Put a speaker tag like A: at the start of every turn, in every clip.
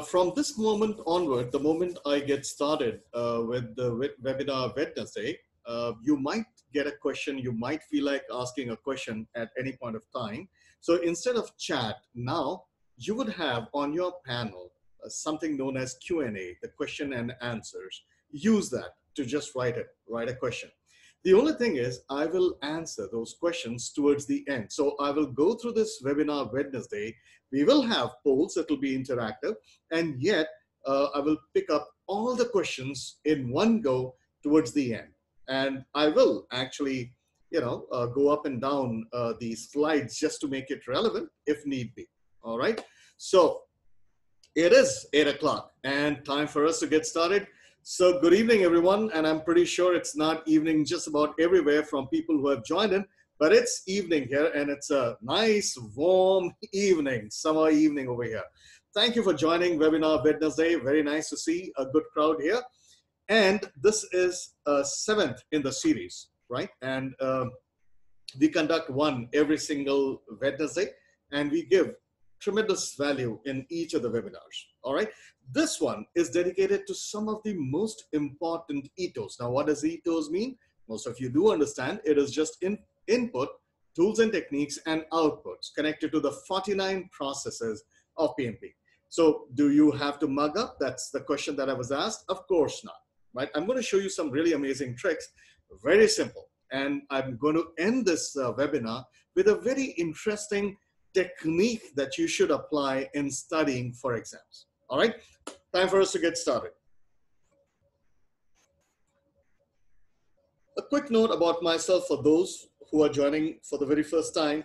A: From this moment onward, the moment I get started with the webinar Wednesday, you might get a question. You might feel like asking a question at any point of time. So instead of chat, now you would have on your panel something known as Q&A, the question and answers. Use that to just write a question. The only thing is I will answer those questions towards the end. So I will go through this webinar Wednesday. We will have polls that will be interactive, and yet I will pick up all the questions in one go towards the end. And I will actually, go up and down these slides just to make it relevant if need be. All right. So it is 8 o'clock and time for us to get started. So good evening, everyone. And I'm pretty sure it's not evening just about everywhere from people who have joined in, but it's evening here, and it's a nice, warm evening, summer evening over here. Thank you for joining Webinar Wednesday. Very nice to see a good crowd here. And this is 7th in the series, right? And we conduct one every single Wednesday, and we give tremendous value in each of the webinars. All right. This one is dedicated to some of the most important Ethos. Now, what does Ethos mean? Most of you do understand. It is just input, tools and techniques, and outputs connected to the 49 processes of PMP. So do you have to mug up? That's the question that I was asked. Of course not, right? I'm going to show you some really amazing tricks. Very simple. And I'm going to end this webinar with a very interesting technique that you should apply in studying for exams. All right, time for us to get started. A quick note about myself for those who are joining for the very first time.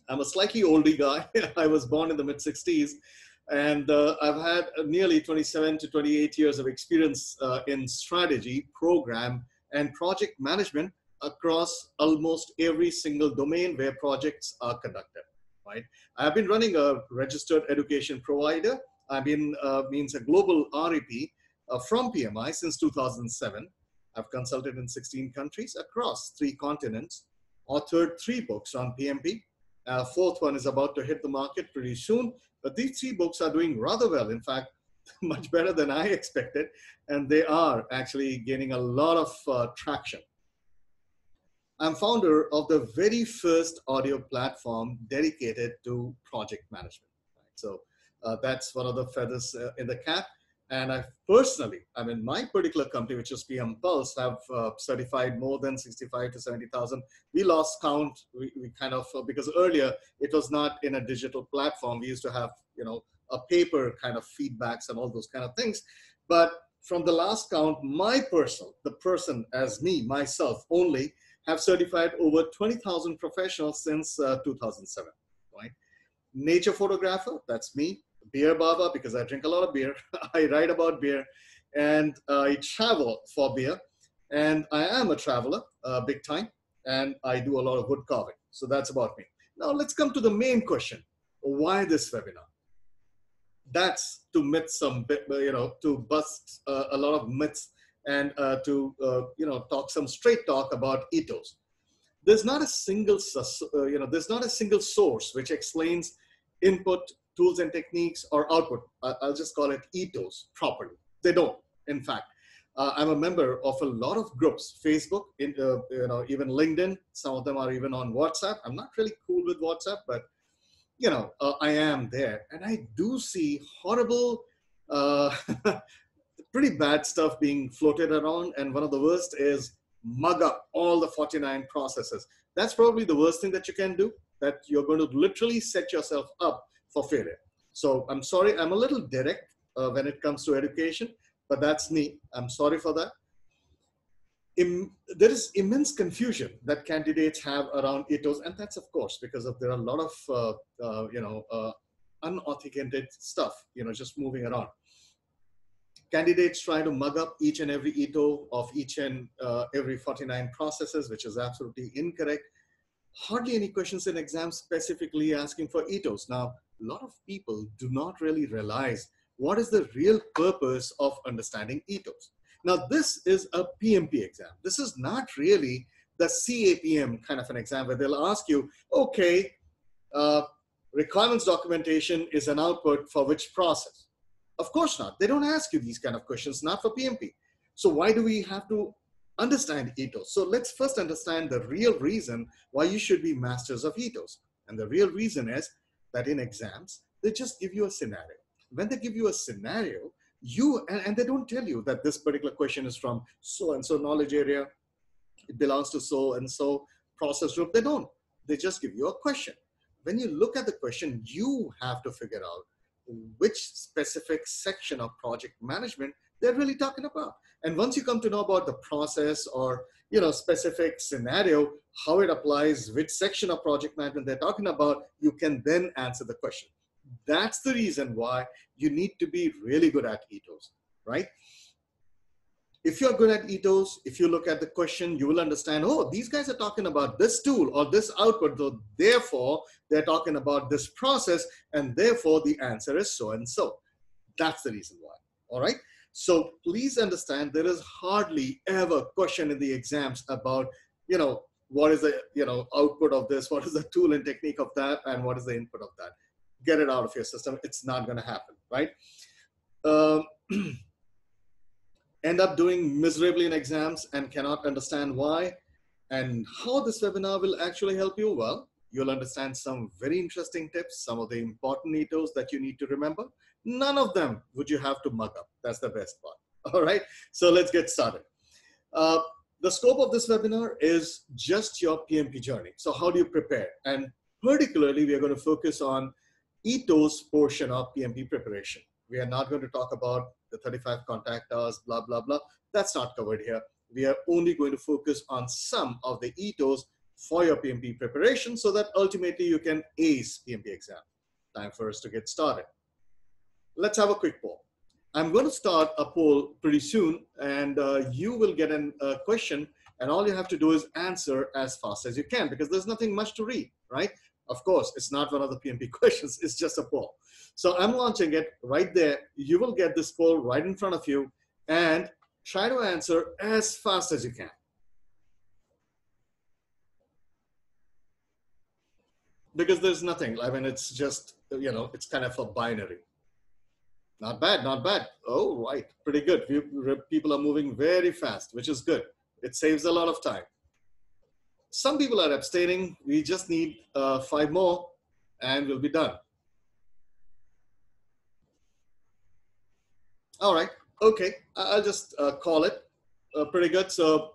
A: I'm a slightly older guy. I was born in the mid-60s, and I've had nearly 27 to 28 years of experience in strategy, program, and project management across almost every single domain where projects are conducted. Right. I've been running a registered education provider. I've been means a global REP from PMI since 2007. I've consulted in 16 countries across 3 continents, authored 3 books on PMP. 4th one is about to hit the market pretty soon. But these 3 books are doing rather well. In fact, much better than I expected. And they are actually gaining a lot of traction. I'm founder of the very first audio platform dedicated to project management. Right? So that's one of the feathers in the cap. And I personally, my particular company, which is PM Pulse, have certified more than 65 to 70,000. We lost count. We kind of, because earlier it was not in a digital platform. We used to have, a paper kind of feedbacks and all those kind of things. But from the last count, the person as me, myself only, have certified over 20,000 professionals since 2007, right? Nature photographer, that's me. Beer barber, because I drink a lot of beer. I write about beer, and I travel for beer. And I am a traveler, big time, and I do a lot of wood carving. So that's about me. Now let's come to the main question. Why this webinar? That's to myth some, to bust a lot of myths and to talk some straight talk about Ethos. There's not a single source which explains input, tools and techniques, or output. I'll just call it Ethos properly. They don't. In fact, I'm a member of a lot of groups, Facebook, even LinkedIn. Some of them are even on WhatsApp. I'm not really cool with WhatsApp, but I am there, and I do see horrible. Pretty bad stuff being floated around, and one of the worst is mug up all the 49 processes. That's probably the worst thing that you can do, that you're going to literally set yourself up for failure. So I'm sorry, I'm a little direct when it comes to education, but that's me. I'm sorry for that. There is immense confusion that candidates have around Ethos, and that's of course because there are a lot of unauthenticated stuff, just moving around. Candidates try to mug up each and every Ethos of each and every 49 processes, which is absolutely incorrect. Hardly any questions in exams specifically asking for Ethos. Now, a lot of people do not really realize what is the real purpose of understanding Ethos. Now, this is a PMP exam. This is not really the CAPM kind of an exam where they'll ask you, okay, requirements documentation is an output for which process? Of course not. They don't ask you these kind of questions, not for PMP. So why do we have to understand Ethos? So let's first understand the real reason why you should be masters of Ethos. And the real reason is that in exams, they just give you a scenario. When they give you a scenario, and they don't tell you that this particular question is from so-and-so knowledge area, it belongs to so-and-so process group. They don't. They just give you a question. When you look at the question, you have to figure out which specific section of project management they're really talking about. And once you come to know about the process or specific scenario, how it applies, which section of project management they're talking about, you can then answer the question. That's the reason why you need to be really good at Ethos, right? If you're good at Ethos, if you look at the question, you will understand, oh, these guys are talking about this tool or this output, so therefore they're talking about this process, and therefore the answer is so and so. That's the reason why. All right. So please understand, there is hardly ever question in the exams about, what is the output of this, what is the tool and technique of that, and what is the input of that. Get it out of your system. It's not going to happen, right? End up doing miserably in exams and cannot understand why. And how this webinar will actually help you? Well, you'll understand some very interesting tips, some of the important Ethos that you need to remember. None of them would you have to mug up. That's the best part. All right, so let's get started. The scope of this webinar is just your PMP journey. So how do you prepare? And particularly, we are going to focus on Ethos portion of PMP preparation. We are not going to talk about the 35 contact hours, blah, blah, blah. That's not covered here. We are only going to focus on some of the Ethos for your PMP preparation so that ultimately you can ace PMP exam. Time for us to get started. Let's have a quick poll. I'm going to start a poll pretty soon, and you will get a question, and all you have to do is answer as fast as you can because there's nothing much to read, right? Of course, it's not one of the PMP questions, it's just a poll. So I'm launching it right there. You will get this poll right in front of you and try to answer as fast as you can. Because there's nothing, I mean, it's just, it's kind of a binary. Not bad, not bad. Oh, right, pretty good. People are moving very fast, which is good. It saves a lot of time. Some people are abstaining. We just need 5 more and we'll be done. All right, okay, I'll just call it pretty good. So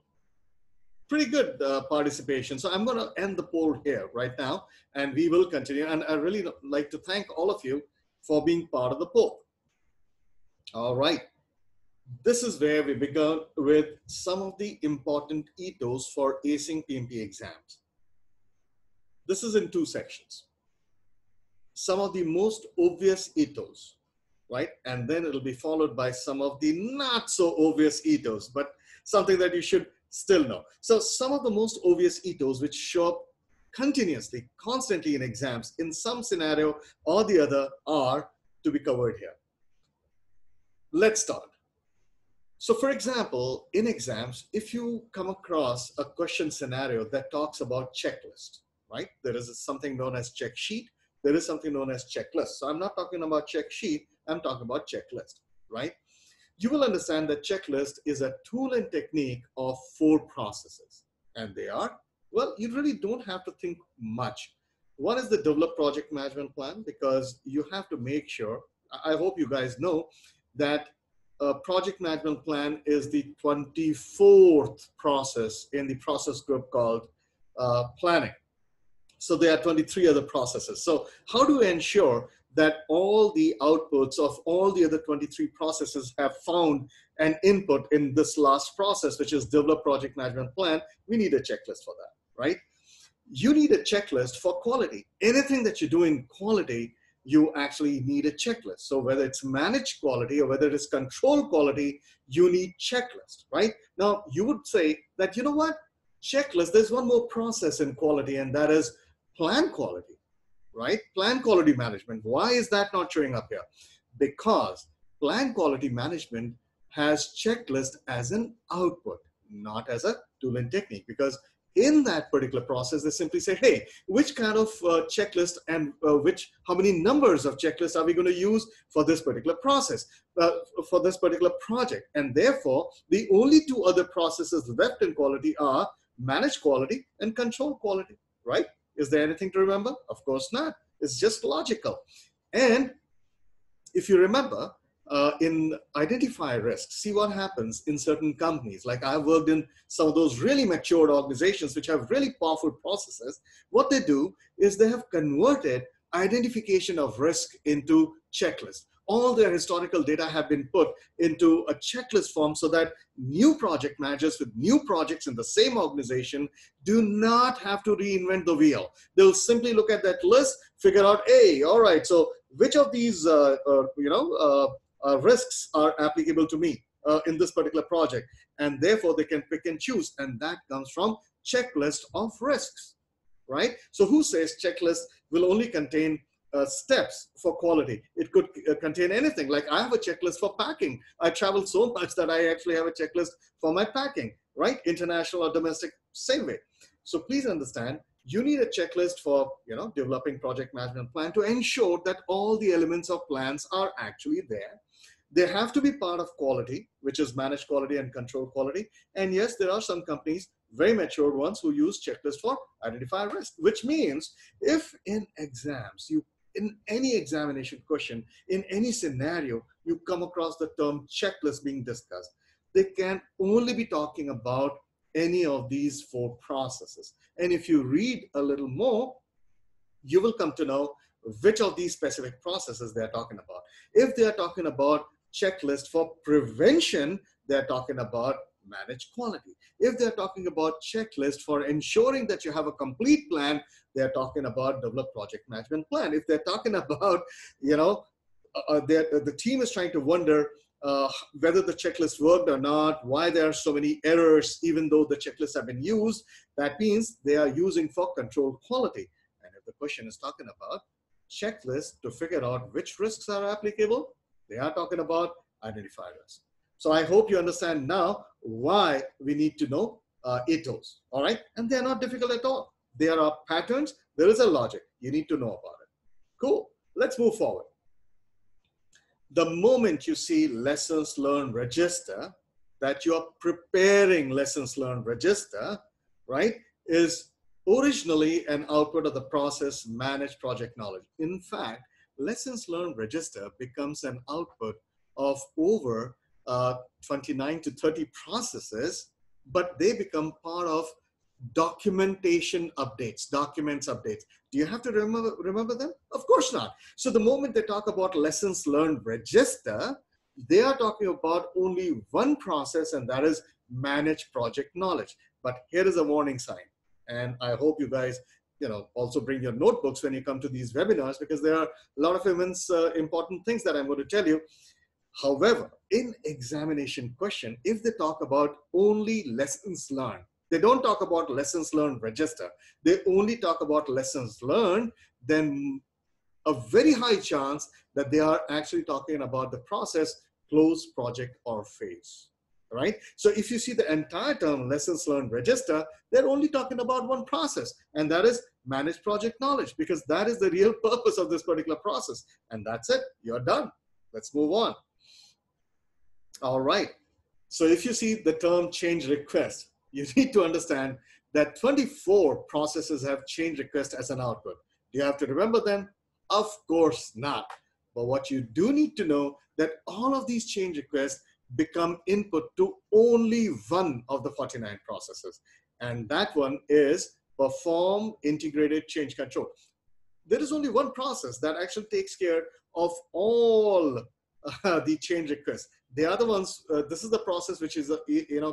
A: pretty good participation. So I'm going to end the poll here right now and we will continue. And I really like to thank all of you for being part of the poll. All right. This is where we begin with some of the important Ethos for acing PMP exams. This is in 2 sections. Some of the most obvious Ethos, right? And then it'll be followed by some of the not so obvious Ethos, but something that you should still know. So some of the most obvious Ethos which show up continuously, constantly in exams in some scenario or the other are to be covered here. Let's start. So for example, in exams, if you come across a question scenario that talks about checklist, right? There is something known as check sheet. There is something known as checklist. So I'm not talking about check sheet, I'm talking about checklist, right? You will understand that checklist is a tool and technique of 4 processes. And they are, well, you really don't have to think much. One is the develop project management plan, because you have to make sure, I hope you guys know, that project management plan is the 24th process in the process group called planning. So there are 23 other processes. So how do we ensure that all the outputs of all the other 23 processes have found an input in this last process, which is develop project management plan? We need a checklist for that, right? You need a checklist for quality. Anything that you do in quality, you actually need a checklist. So whether it's managed quality or whether it is control quality, you need checklist, right? Now you would say that, you know what, checklist, there's one more process in quality, and that is plan quality, right? Plan quality management. Why is that not showing up here? Because plan quality management has checklist as an output, not as a tool and technique, because in that particular process, they simply say, hey, which kind of checklist and how many numbers of checklists are we going to use for this particular process, for this particular project? And therefore, the only two other processes left in quality are manage quality and control quality, right? Is there anything to remember? Of course not. It's just logical. And if you remember, in identify risks, see what happens in certain companies. Like I've worked in some of those really matured organizations which have really powerful processes. What they do is they have converted identification of risk into checklists. All their historical data have been put into a checklist form so that new project managers with new projects in the same organization do not have to reinvent the wheel. They'll simply look at that list, figure out, hey, all right, so which of these risks are applicable to me in this particular project, and therefore they can pick and choose, and that comes from checklist of risks, right? So who says checklist will only contain steps for quality? It could contain anything. Like I have a checklist for packing. I travel so much that I actually have a checklist for my packing, right? International or domestic, same way. So please understand, you need a checklist for developing project management plan to ensure that all the elements of plans are actually there. They have to be part of quality, which is manage quality and control quality. And yes, there are some companies, very mature ones, who use checklists for identify risk, which means if in exams, in any examination question, in any scenario, you come across the term checklist being discussed, they can only be talking about any of these four processes. And if you read a little more, you will come to know which of these specific processes they're talking about. If they're talking about checklist for prevention, they're talking about manage quality. If they're talking about checklist for ensuring that you have a complete plan, they're talking about develop project management plan. If they're talking about, the team is trying to wonder whether the checklist worked or not, why there are so many errors, even though the checklists have been used, that means they are using for controlled quality. And if the question is talking about checklist to figure out which risks are applicable, they are talking about identify risks. So I hope you understand now why we need to know Ethos, all right? And they're not difficult at all. There are patterns, there is a logic. You need to know about it. Cool, let's move forward. The moment you see lessons learned register, that you are preparing lessons learned register, right, is originally an output of the process manage project knowledge. In fact, lessons learned register becomes an output of over 29 to 30 processes, but they become part of documentation updates, documents updates. Do you have to remember them? Of course not. So the moment they talk about lessons learned register, they are talking about only one process, and that is manage project knowledge. But here is a warning sign. And I hope you guys also bring your notebooks when you come to these webinars, because there are a lot of immense important things that I'm going to tell you. However, in examination question, if they talk about only lessons learned, they don't talk about lessons learned register, they only talk about lessons learned, then a very high chance that they are actually talking about the process, close, project, or phase. Right? So if you see the entire term lessons learned register, they're only talking about one process, and that is manage project knowledge, because that is the real purpose of this particular process. And that's it, you're done. Let's move on. All right. So if you see the term change request, you need to understand that 24 processes have change request as an output. Do you have to remember them? Of course not. But what you do need to know that all of these change requests become input to only one of the 49 processes. And that one is perform integrated change control. There is only one process that actually takes care of all the change requests. The other ones, this is the process which is,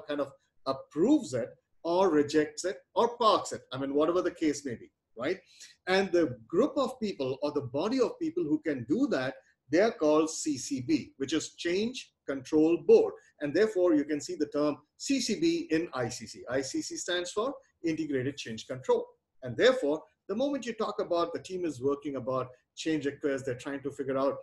A: kind of approves it or rejects it or parks it. I mean, whatever the case may be, right? And the group of people or the body of people who can do that, they are called CCB, which is Change Control Board. And therefore, you can see the term CCB in ICC. ICC stands for Integrated Change Control. And therefore, the moment you talk about the team is working about change requests, they're trying to figure out,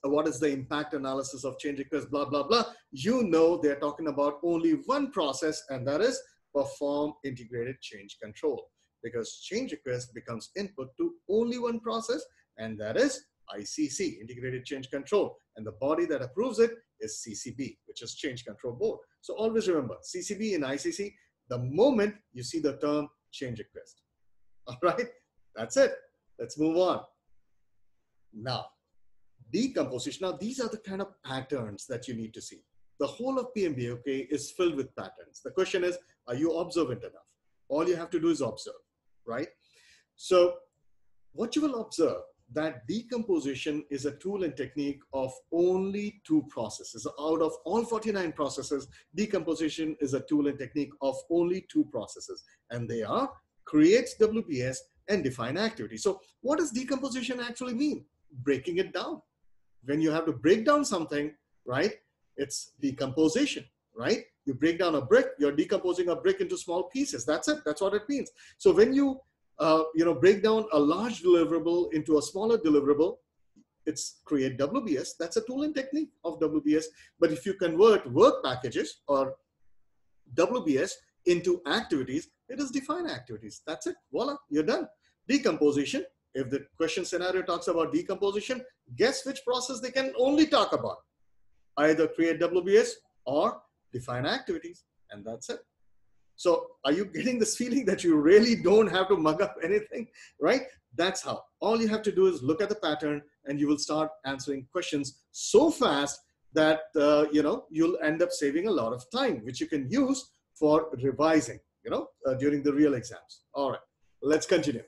A: what is the impact analysis of change requests, blah, blah, blah. They're talking about only one process, and that is perform integrated change control, because change request becomes input to only one process, and that is ICC, Integrated Change Control. And the body that approves it is CCB, which is Change Control Board. So always remember, CCB in ICC, the moment you see the term change request. All right, that's it. Let's move on. Now, decomposition. Now, these are the kind of patterns that you need to see. The whole of PMP, okay, is filled with patterns. The question is, are you observant enough? All you have to do is observe, right? So what you will observe, that decomposition is a tool and technique of only 2 processes. Out of all 49 processes, decomposition is a tool and technique of only 2 processes, and they are create WBS and define activity. So what does decomposition actually mean? Breaking it down. When you have to break down something, right, it's decomposition, right? You break down a brick, you're decomposing a brick into small pieces. That's it. That's what it means. So when you break down a large deliverable into a smaller deliverable, it's create WBS. That's a tool and technique of WBS. But if you convert work packages or WBS into activities, it is define activities. That's it. Voila, you're done. Decomposition. If the question scenario talks about decomposition, guess which process they can only talk about? Either create WBS or define activities, and that's it. So are you getting this feeling that you really don't have to mug up anything, right? That's how. All you have to do is look at the pattern, and you will start answering questions so fast that you'll end up saving a lot of time, which you can use for revising, during the real exams. All right, let's continue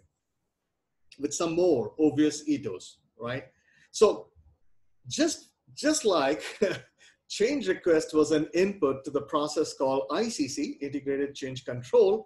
A: with some more obvious ethos, right? So just like change request was an input to the process called ICC, Integrated Change Control,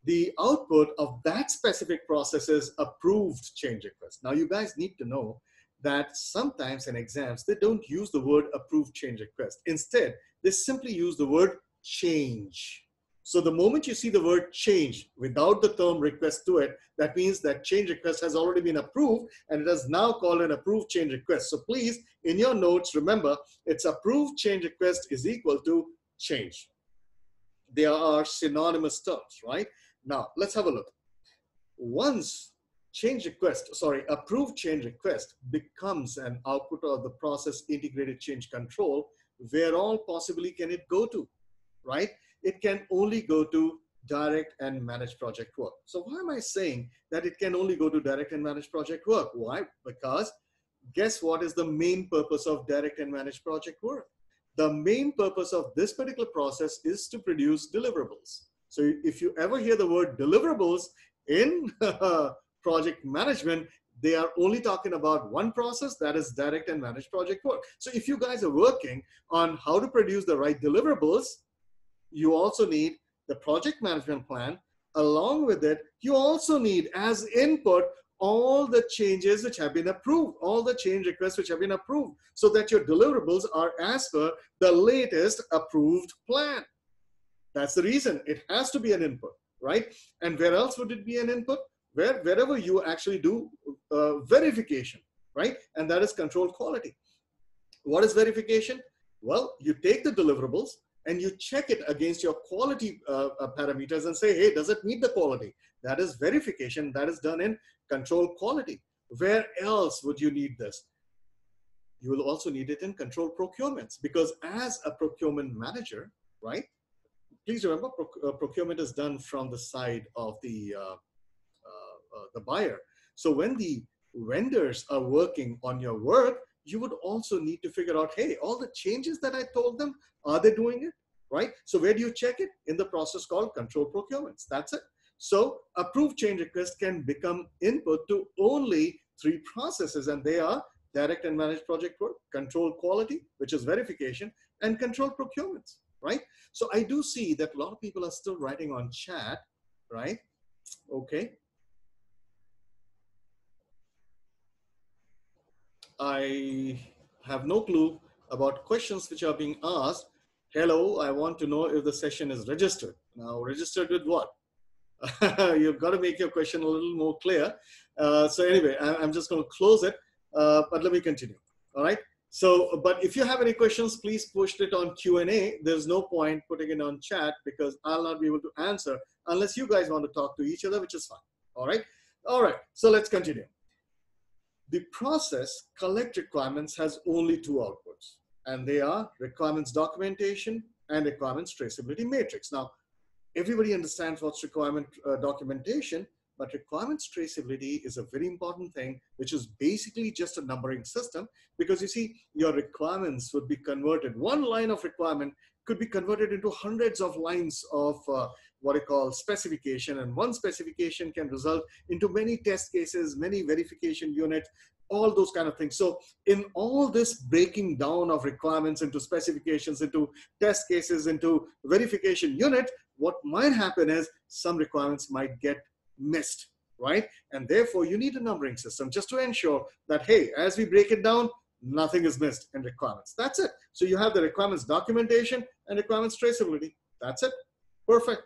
A: the output of that specific process is approved change request. Now you guys need to know that sometimes in exams, they don't use the word approved change request. Instead, they simply use the word change. So the moment you see the word change without the term request to it, that means that change request has already been approved, and it is now called an approved change request. So please, in your notes, remember, it's approved change request is equal to change. They are synonymous terms, right? Now, let's have a look. Once approved change request becomes an output of the process integrated change control, where all possibly can it go to, right? It can only go to direct and managed project work. So why am I saying that it can only go to direct and managed project work? Why? Because guess what is the main purpose of direct and managed project work? The main purpose of this particular process is to produce deliverables. So if you ever hear the word deliverables in project management, they are only talking about one process, that is direct and managed project work. So if you guys are working on how to produce the right deliverables, you also need the project management plan. Along with it, you also need as input all the changes which have been approved, all the change requests which have been approved, so that your deliverables are as per the latest approved plan. That's the reason it has to be an input, right? And where else would it be an input? Wherever you actually do verification, right? And that is control quality. What is verification? Well, you take the deliverables and you check it against your quality parameters and say, hey, does it meet the quality? That is verification. That is done in control quality. Where else would you need this? You will also need it in control procurements, because as a procurement manager, right? Please remember, procurement is done from the side of the buyer. So when the vendors are working on your work, you would also need to figure out, hey, all the changes that I told them, are they doing it, right? So where do you check it? In the process called control procurements. That's it. So approved change request can become input to only 3 processes, and they are direct and managed project work, control quality, which is verification, and control procurements, right? So I do see that a lot of people are still writing on chat, right? Okay. I have no clue about questions which are being asked. Hello, I want to know if the session is registered. Now, registered with what? You've got to make your question a little more clear. So anyway, I'm just going to close it, but let me continue. All right. So, but if you have any questions, please push it on Q&A. There's no point putting it on chat because I'll not be able to answer unless you guys want to talk to each other, which is fine. All right. All right. So let's continue. The process collect requirements has only two outputs, and they are requirements documentation and requirements traceability matrix. Now, everybody understands what's requirement documentation, but requirements traceability is a very important thing, which is basically just a numbering system, because you see, your requirements would be converted. One line of requirement could be converted into hundreds of lines of what I call specification, and one specification can result into many test cases, many verification units, all those kind of things. So in all this breaking down of requirements into specifications, into test cases, into verification unit, what might happen is some requirements might get missed, right? And therefore you need a numbering system just to ensure that, hey, as we break it down, nothing is missed in requirements. That's it. So you have the requirements documentation and requirements traceability. That's it. Perfect,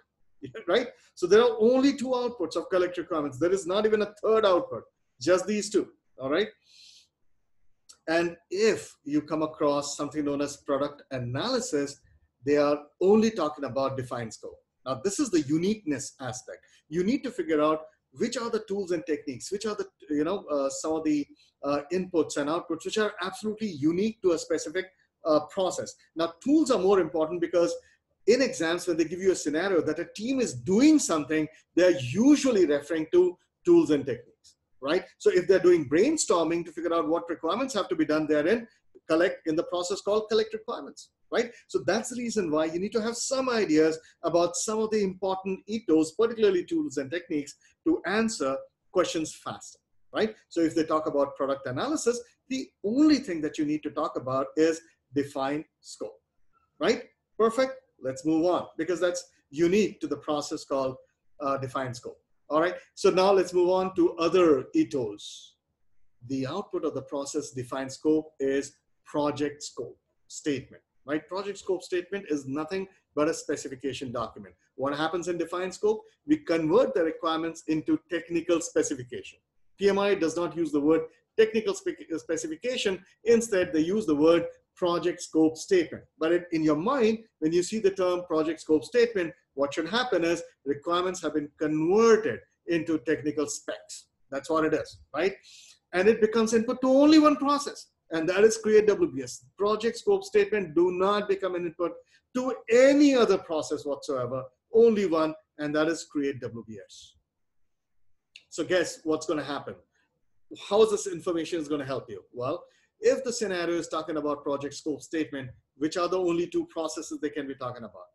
A: right? So there are only two outputs of collect requirements. There is not even a third output, just these two, all right? And if you come across something known as product analysis, they are only talking about defined scope. Now, this is the uniqueness aspect. You need to figure out which are the tools and techniques, which are the, some of the inputs and outputs, which are absolutely unique to a specific process. Now, tools are more important because in exams, when they give you a scenario that a team is doing something, they're usually referring to tools and techniques, right? So if they're doing brainstorming to figure out what requirements have to be done, they're in the process called collect requirements, right? So that's the reason why you need to have some ideas about some of the important Ethos, particularly tools and techniques, to answer questions faster, right? So if they talk about product analysis, the only thing that you need to talk about is define scope, right? Perfect. Let's move on, because that's unique to the process called define scope. All right. So now let's move on to other Ethos. The output of the process define scope is project scope statement, right? Project scope statement is nothing but a specification document. What happens in define scope? We convert the requirements into technical specification. PMI does not use the word technical specification. Instead, they use the word project scope statement. But in your mind, when you see the term project scope statement, what should happen is requirements have been converted into technical specs. That's what it is, right? And it becomes input to only one process, and that is create WBS. Project scope statement do not become an input to any other process whatsoever, only one, and that is create WBS. So guess what's going to happen? How is this information is going to help you? Well, if the scenario is talking about project scope statement, which are the only two processes they can be talking about?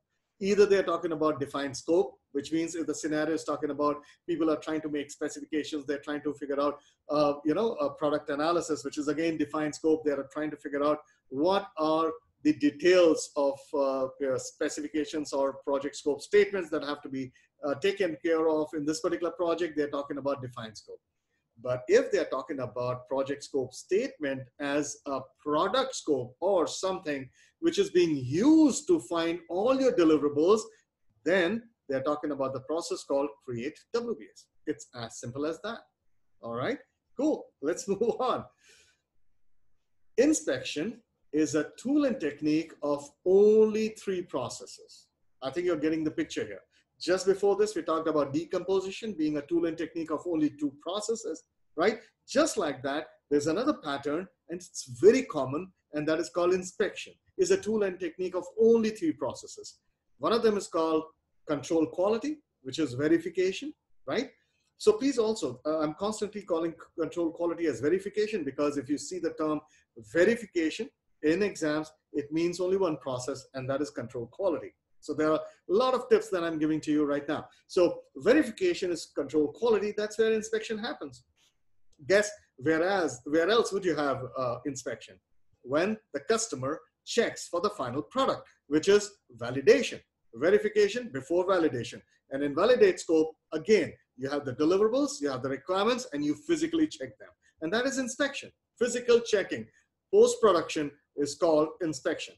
A: Either they're talking about defined scope, which means if the scenario is talking about people are trying to make specifications, they're trying to figure out, a product analysis, which is again defined scope. They're trying to figure out what are the details of specifications or project scope statements that have to be taken care of in this particular project. They're talking about defined scope. But if they're talking about project scope statement as a product scope or something which is being used to find all your deliverables, then they're talking about the process called create WBS. It's as simple as that. All right, cool. Let's move on. Inspection is a tool and technique of only three processes. I think you're getting the picture here. Just before this, we talked about decomposition being a tool and technique of only two processes, right? Just like that, there's another pattern, and it's very common, and that is called inspection. Is a tool and technique of only three processes. One of them is called control quality, which is verification, right? So please also, I'm constantly calling control quality as verification, because if you see the term verification in exams, it means only one process, and that is control quality. So there are a lot of tips that I'm giving to you right now. So verification is control quality. That's where inspection happens. Guess where else would you have inspection? When the customer checks for the final product, which is validation. Verification before validation. And in validate scope, again, you have the deliverables, you have the requirements, and you physically check them. And that is inspection, physical checking. Post-production is called inspection.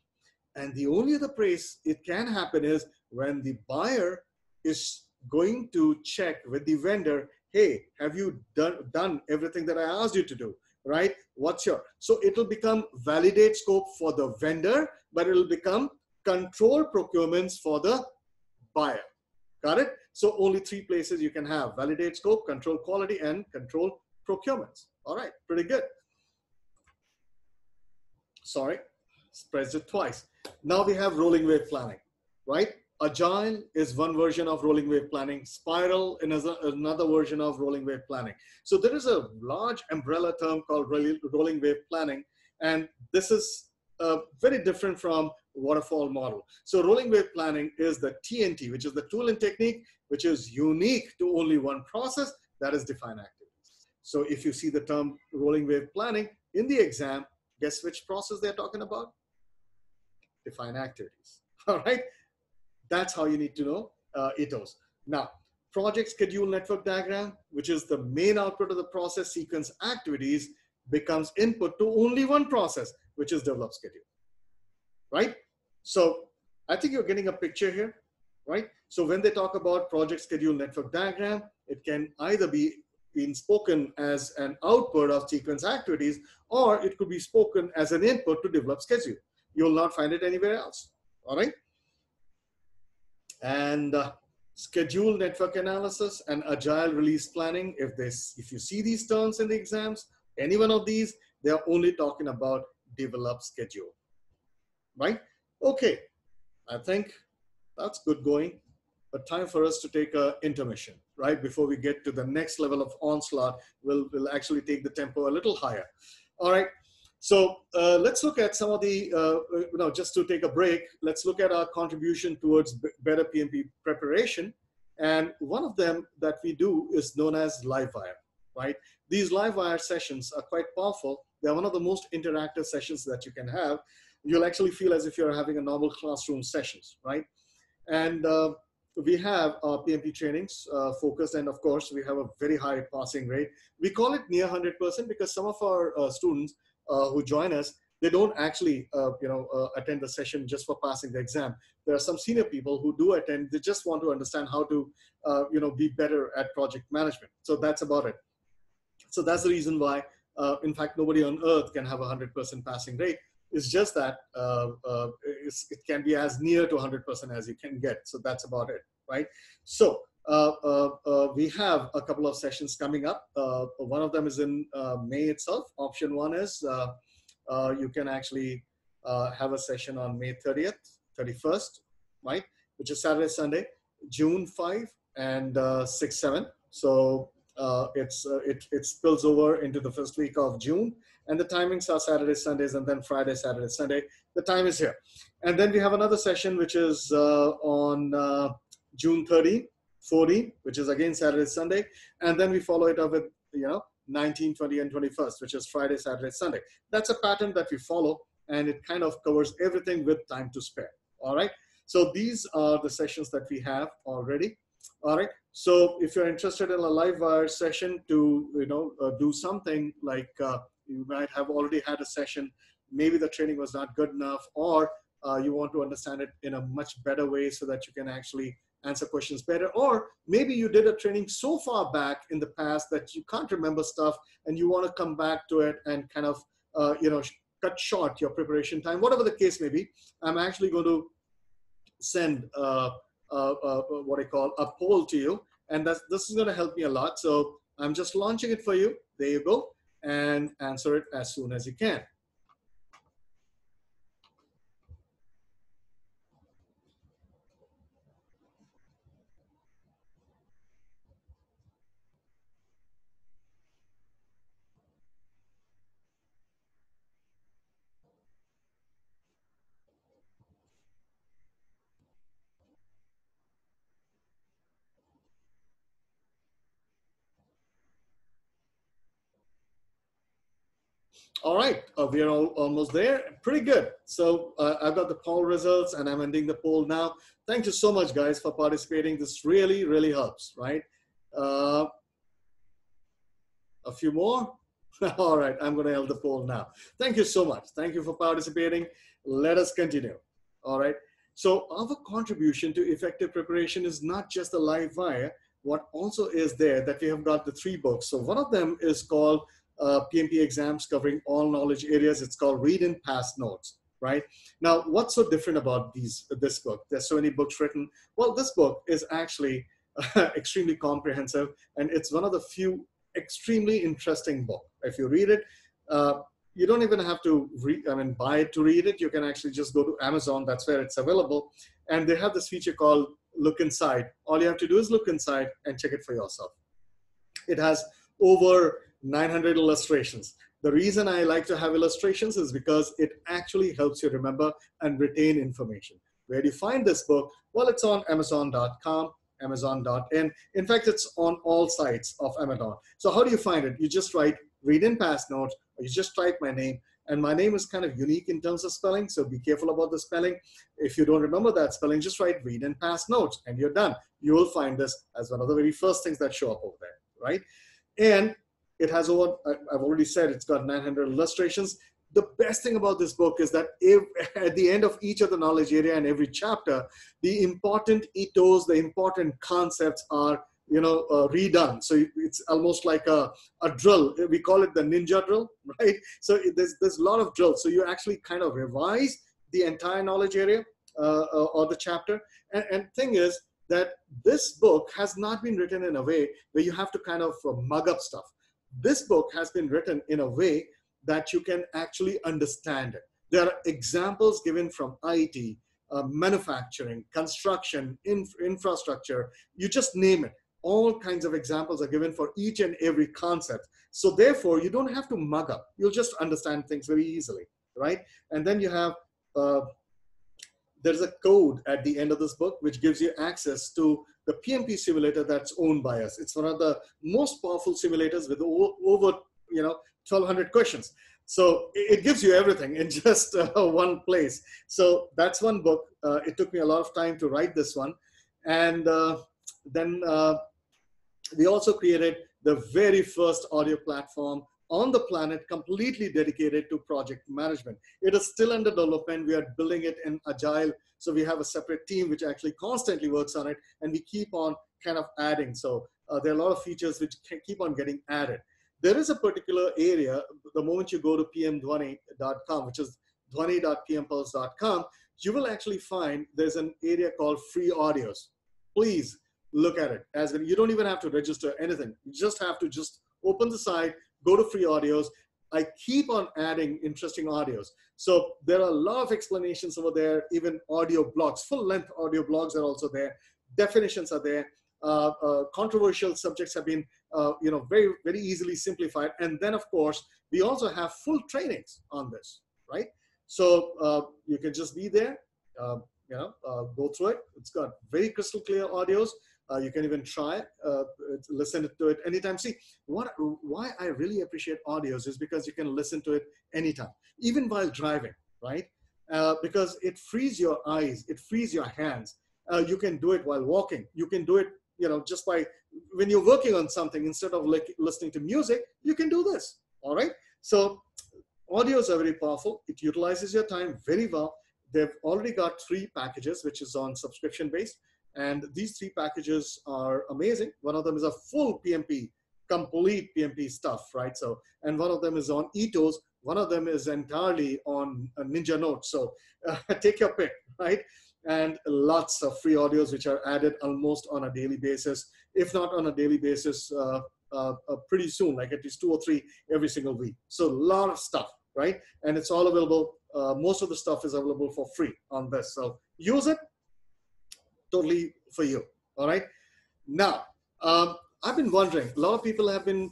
A: And the only other place it can happen is when the buyer is going to check with the vendor, hey, have you done everything that I asked you to do? right? What's your, so it'll become validate scope for the vendor, but it'll become control procurements for the buyer. Got it? So only 3 places you can have: validate scope, control quality, and control procurements. All right, pretty good. Sorry, pressed it twice. Now we have rolling wave planning, right? Agile is one version of rolling wave planning. Spiral is another version of rolling wave planning. So there is a large umbrella term called rolling wave planning, and this is very different from waterfall model. So rolling wave planning is the TNT, which is the tool and technique, which is unique to only one process, that is define activities. So if you see the term rolling wave planning in the exam, guess which process they're talking about? Define activities. All right. That's how you need to know Ethos. Now, project schedule network diagram, which is the main output of the process sequence activities, becomes input to only one process, which is develop schedule. Right? So I think you're getting a picture here, right? So when they talk about project schedule network diagram, it can either be being spoken as an output of sequence activities, or it could be spoken as an input to develop schedule. You'll not find it anywhere else. All right. And schedule network analysis and agile release planning. If you see these terms in the exams, any one of these, they're only talking about develop schedule, right? Okay, I think that's good going, but time for us to take an intermission, right? Before we get to the next level of onslaught, we'll actually take the tempo a little higher. All right. So let's look at some of the, just to take a break, let's look at our contribution towards better PMP preparation. And one of them that we do is known as Livewire, right? These Livewire sessions are quite powerful. They're one of the most interactive sessions that you can have. You'll actually feel as if you're having a normal classroom sessions, right? And we have our PMP trainings focused, and of course, we have a very high passing rate. We call it near 100% because some of our students who join us, they don't actually, attend the session just for passing the exam. There are some senior people who do attend. They just want to understand how to, be better at project management. So that's about it. So that's the reason why, in fact, nobody on earth can have a 100% passing rate. It's just that it can be as near to 100% as you can get. So that's about it, right? So we have a couple of sessions coming up. One of them is in May itself. Option 1 is you can actually have a session on May 30th, 31st, right? Which is Saturday, Sunday, June 5 and 6, 7. So it spills over into the first week of June. And the timings are Saturday, Sundays, and then Friday, Saturday, Sunday. The time is here. And then we have another session, which is on June 30, 40, which is again Saturday, Sunday. And then we follow it up with, 19, 20, and 21st, which is Friday, Saturday, Sunday. That's a pattern that we follow, and it kind of covers everything with time to spare. All right. So these are the sessions that we have already. All right. So if you're interested in a Livewire session to, do something like you might have already had a session, maybe the training was not good enough, or you want to understand it in a much better way so that you can actually answer questions better, or maybe you did a training so far back in the past that you can't remember stuff and you want to come back to it and kind of, cut short your preparation time, whatever the case may be. I'm actually going to send what I call a poll to you, and this is going to help me a lot. So I'm just launching it for you. There you go, and answer it as soon as you can. All right, we are almost there. Pretty good. So I've got the poll results and I'm ending the poll now. Thank you so much, guys, for participating. This really, really helps, right? A few more? All right, I'm going to end the poll now. Thank you so much. Thank you for participating. Let us continue. All right. So our contribution to effective preparation is not just the Livewire. What also is there that we have got the 3 books. So one of them is called PMP exams covering all knowledge areas. It's called Read and Pass Notes, right? Now, what's so different about this book? There's so many books written. Well, this book is actually extremely comprehensive, and it's one of the few extremely interesting book. If you read it, you don't even have to buy it to read it. You can actually just go to Amazon. That's where it's available. And they have this feature called Look Inside. All you have to do is look inside and check it for yourself. It has over 900 illustrations. The reason I like to have illustrations is because it actually helps you remember and retain information. Where do you find this book? Well, it's on Amazon.com, Amazon.in. In fact, it's on all sites of Amazon. So how do you find it? You just write Read and Pass Notes, or you just type my name. And my name is kind of unique in terms of spelling, so be careful about the spelling. If you don't remember that spelling, just write Read and Pass Notes, and you're done. You will find this as one of the very first things that show up over there, right? And it has over, I've already said, it's got 900 illustrations. The best thing about this book is that at the end of each of the knowledge area and every chapter, the important Ethos, the important concepts are redone. So it's almost like a drill. We call it the ninja drill, right? So there's a lot of drills. So you actually kind of revise the entire knowledge area or the chapter. And thing is that this book has not been written in a way where you have to kind of mug up stuff. This book has been written in a way that you can actually understand it. There are examples given from IT, manufacturing, construction, infrastructure, you just name it. All kinds of examples are given for each and every concept. So therefore, you don't have to mug up. You'll just understand things very easily, right? And then you have, there's a code at the end of this book, which gives you access to the PMP simulator that's owned by us. It's one of the most powerful simulators with over 1,200 questions. So it gives you everything in just one place. So that's one book. It took me a lot of time to write this one. And then we also created the very first audio platform on the planet completely dedicated to project management. It is still under development. We are building it in Agile. So we have a separate team which actually constantly works on it, and we keep on kind of adding. So there are a lot of features which can keep on getting added. There is a particular area, the moment you go to pmdhwani.com, which is dhwani.pmpulse.com, you will actually find there's an area called free audios. Please look at it. As in, you don't even have to register anything. You just have to just open the site, go to free audios. I keep on adding interesting audios. So there are a lot of explanations over there, even audio blogs, full length audio blogs are also there. Definitions are there. Controversial subjects have been, very, very easily simplified. And then of course, we also have full trainings on this, right? So you can just be there, go through it. It's got very crystal clear audios. You can even try it, listen to it anytime. See, why I really appreciate audios is because you can listen to it anytime, even while driving, right? Because it frees your eyes, it frees your hands. You can do it while walking. You can do it, just by, when you're working on something, instead of listening to music, you can do this, all right? So audios are very powerful. It utilizes your time very well. They've already got 3 packages, which is on subscription based. And these 3 packages are amazing. One of them is a full PMP, complete PMP stuff, right? So, and one of them is on Ethos. One of them is entirely on Ninja Notes. So take your pick, right? And lots of free audios, which are added almost on a daily basis. If not on a daily basis, pretty soon, like at least 2 or 3 every single week. So a lot of stuff, right? And it's all available. Most of the stuff is available for free on this. So use it. Totally for you. All right. Now, I've been wondering. A lot of people have been,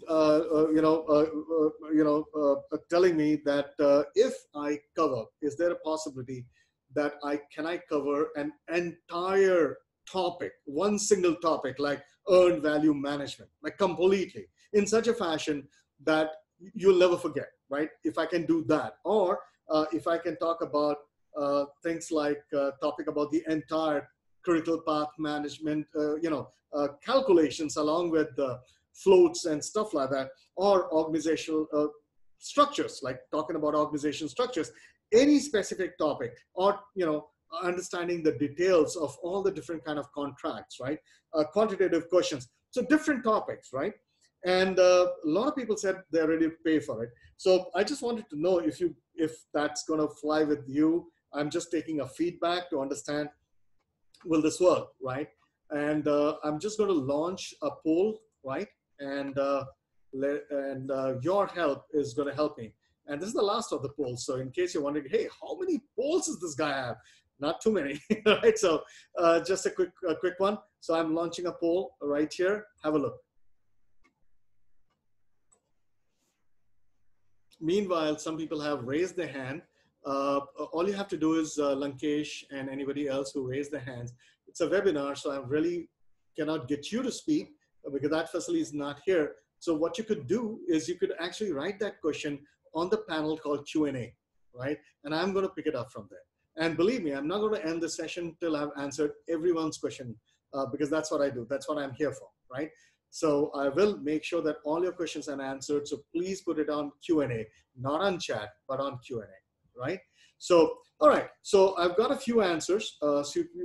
A: telling me that if I cover, is there a possibility that I cover an entire topic, one single topic, like earned value management, like completely, in such a fashion that you'll never forget, right? If I can do that, or if I can talk about things like topic about the entire critical path management, calculations along with floats and stuff like that, or organizational structures, like talking about organization structures, any specific topic, or, understanding the details of all the different kind of contracts, right? Quantitative questions. So different topics, right? And a lot of people said they're ready to pay for it. So I just wanted to know if that's going to fly with you. I'm just taking a feedback to understand, will this work, right? And I'm just going to launch a poll, right? And your help is going to help me. And this is the last of the polls. So in case you're wondering, hey, how many polls does this guy have? Not too many, right? So just a quick one. So I'm launching a poll right here. Have a look. Meanwhile, some people have raised their hand. All you have to do is Lankesh and anybody else who raised their hands. It's a webinar, so I really cannot get you to speak because that facility is not here. So what you could do is you could actually write that question on the panel called Q&A, right? And I'm going to pick it up from there. And believe me, I'm not going to end the session till I've answered everyone's question because that's what I do. That's what I'm here for, right? So I will make sure that all your questions are answered. So please put it on Q&A, not on chat, but on Q&A, right? So, all right. So I've got a few answers. So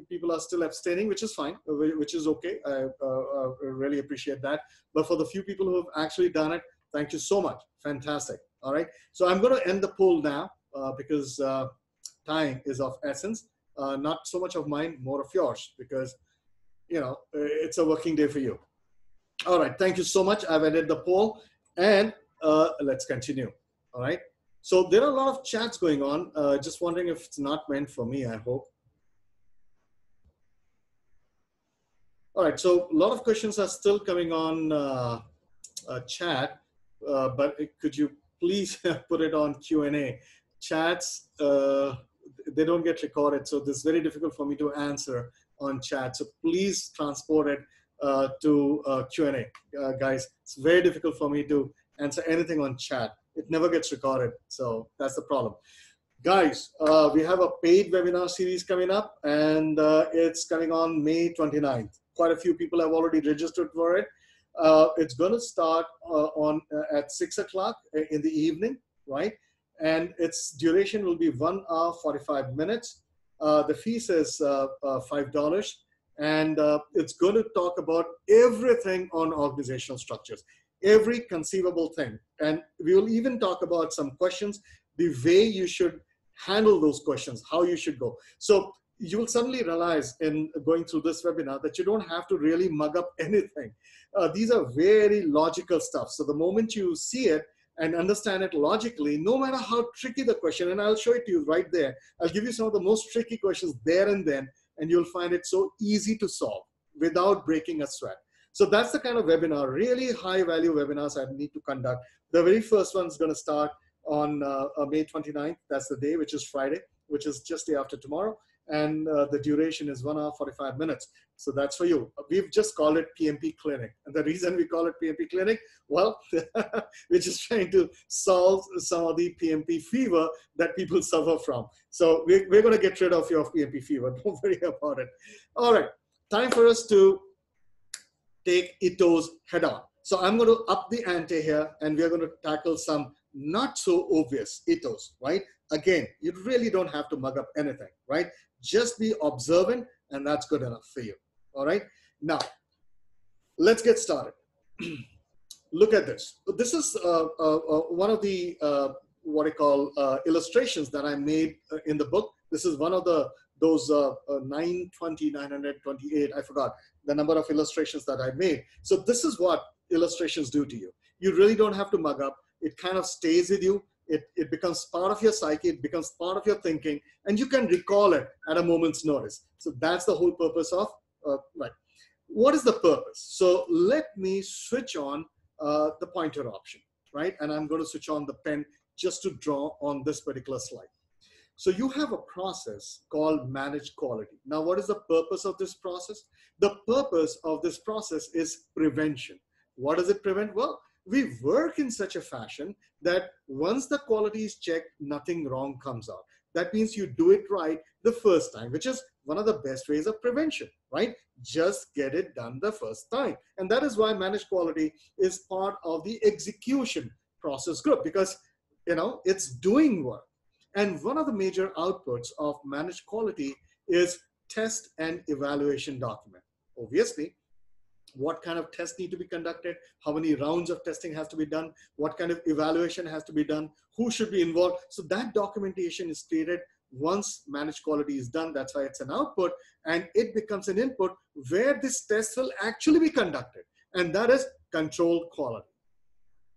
A: people are still abstaining, which is fine, which is okay. I really appreciate that. But for the few people who have actually done it, thank you so much. Fantastic. All right. So I'm going to end the poll now because time is of essence. Not so much of mine, more of yours, because, you know, it's a working day for you. All right, thank you so much. I've ended the poll and let's continue. All right, so there are a lot of chats going on. Just wondering if it's not meant for me, I hope. All right, so a lot of questions are still coming on chat, but could you please put it on Q&A? Chats, they don't get recorded, so this is very difficult for me to answer on chat. So please transport it to Q&A, guys. It's very difficult for me to answer anything on chat. It never gets recorded, so that's the problem. Guys, we have a paid webinar series coming up, and it's coming on May 29th. Quite a few people have already registered for it. It's going to start at 6 o'clock in the evening, right? And its duration will be 1 hour, 45 minutes. The fees is $5. And it's going to talk about everything on organizational structures, every conceivable thing. And we will even talk about some questions, the way you should handle those questions, how you should go. So you will suddenly realize in going through this webinar that you don't have to really mug up anything. These are very logical stuff. So the moment you see it and understand it logically, no matter how tricky the question, and I'll show it to you right there. I'll give you some of the most tricky questions there and then, and you'll find it so easy to solve without breaking a sweat. So that's the kind of webinar, really high value webinars I need to conduct. The very first one is going to start on May 29th. That's the day, which is Friday, which is just day after tomorrow. And the duration is 1 hour, 45 minutes. So that's for you. We've just called it PMP Clinic. And the reason we call it PMP Clinic, well, we're just trying to solve some of the PMP fever that people suffer from. So we're going to get rid of your PMP fever. Don't worry about it. All right. Time for us to take ITTOs head on. So I'm going to up the ante here, and we're going to tackle some not so obvious ITTOs, right? Again, you really don't have to mug up anything, right? Just be observant, and that's good enough for you. All right. Now, let's get started. Look at this. This is one of the what I call illustrations that I made in the book. This is one of those 928. I forgot the number of illustrations that I made. So this is what illustrations do to you. You really don't have to mug up. It kind of stays with you. It becomes part of your psyche, it becomes part of your thinking, and you can recall it at a moment's notice. So that's the whole purpose of, right. What is the purpose? So let me switch on the pointer option, right? And I'm going to switch on the pen just to draw on this particular slide. So you have a process called managed quality. Now, what is the purpose of this process? The purpose of this process is prevention. What does it prevent? Well, we work in such a fashion that once the quality is checked, nothing wrong comes out. That means you do it right the first time, which is one of the best ways of prevention, right? Just get it done the first time. And that is why managed quality is part of the execution process group, because, you know, it's doing work. And one of the major outputs of managed quality is test and evaluation document. Obviously, what kind of tests need to be conducted, how many rounds of testing has to be done, what kind of evaluation has to be done, who should be involved. So that documentation is created once managed quality is done. That's why it's an output, and it becomes an input where this test will actually be conducted, and that is control quality.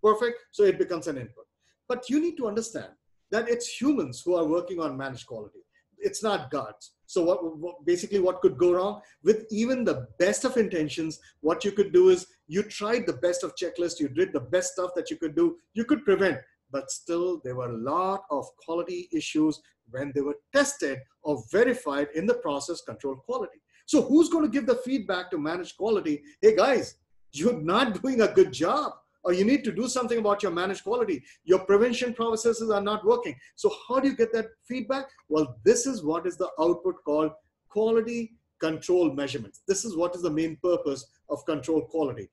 A: Perfect. So it becomes an input. But you need to understand that it's humans who are working on managed quality. It's not gods. So basically what could go wrong with even the best of intentions? What you could do is you tried the best of checklists, you did the best stuff that you could do, you could prevent, but still there were a lot of quality issues when they were tested or verified in the process control quality. So who's going to give the feedback to managed quality? Hey guys, you're not doing a good job, or you need to do something about your managed quality. Your prevention processes are not working. So how do you get that feedback? Well, this is what is the output called quality control measurements. This is what is the main purpose of control quality.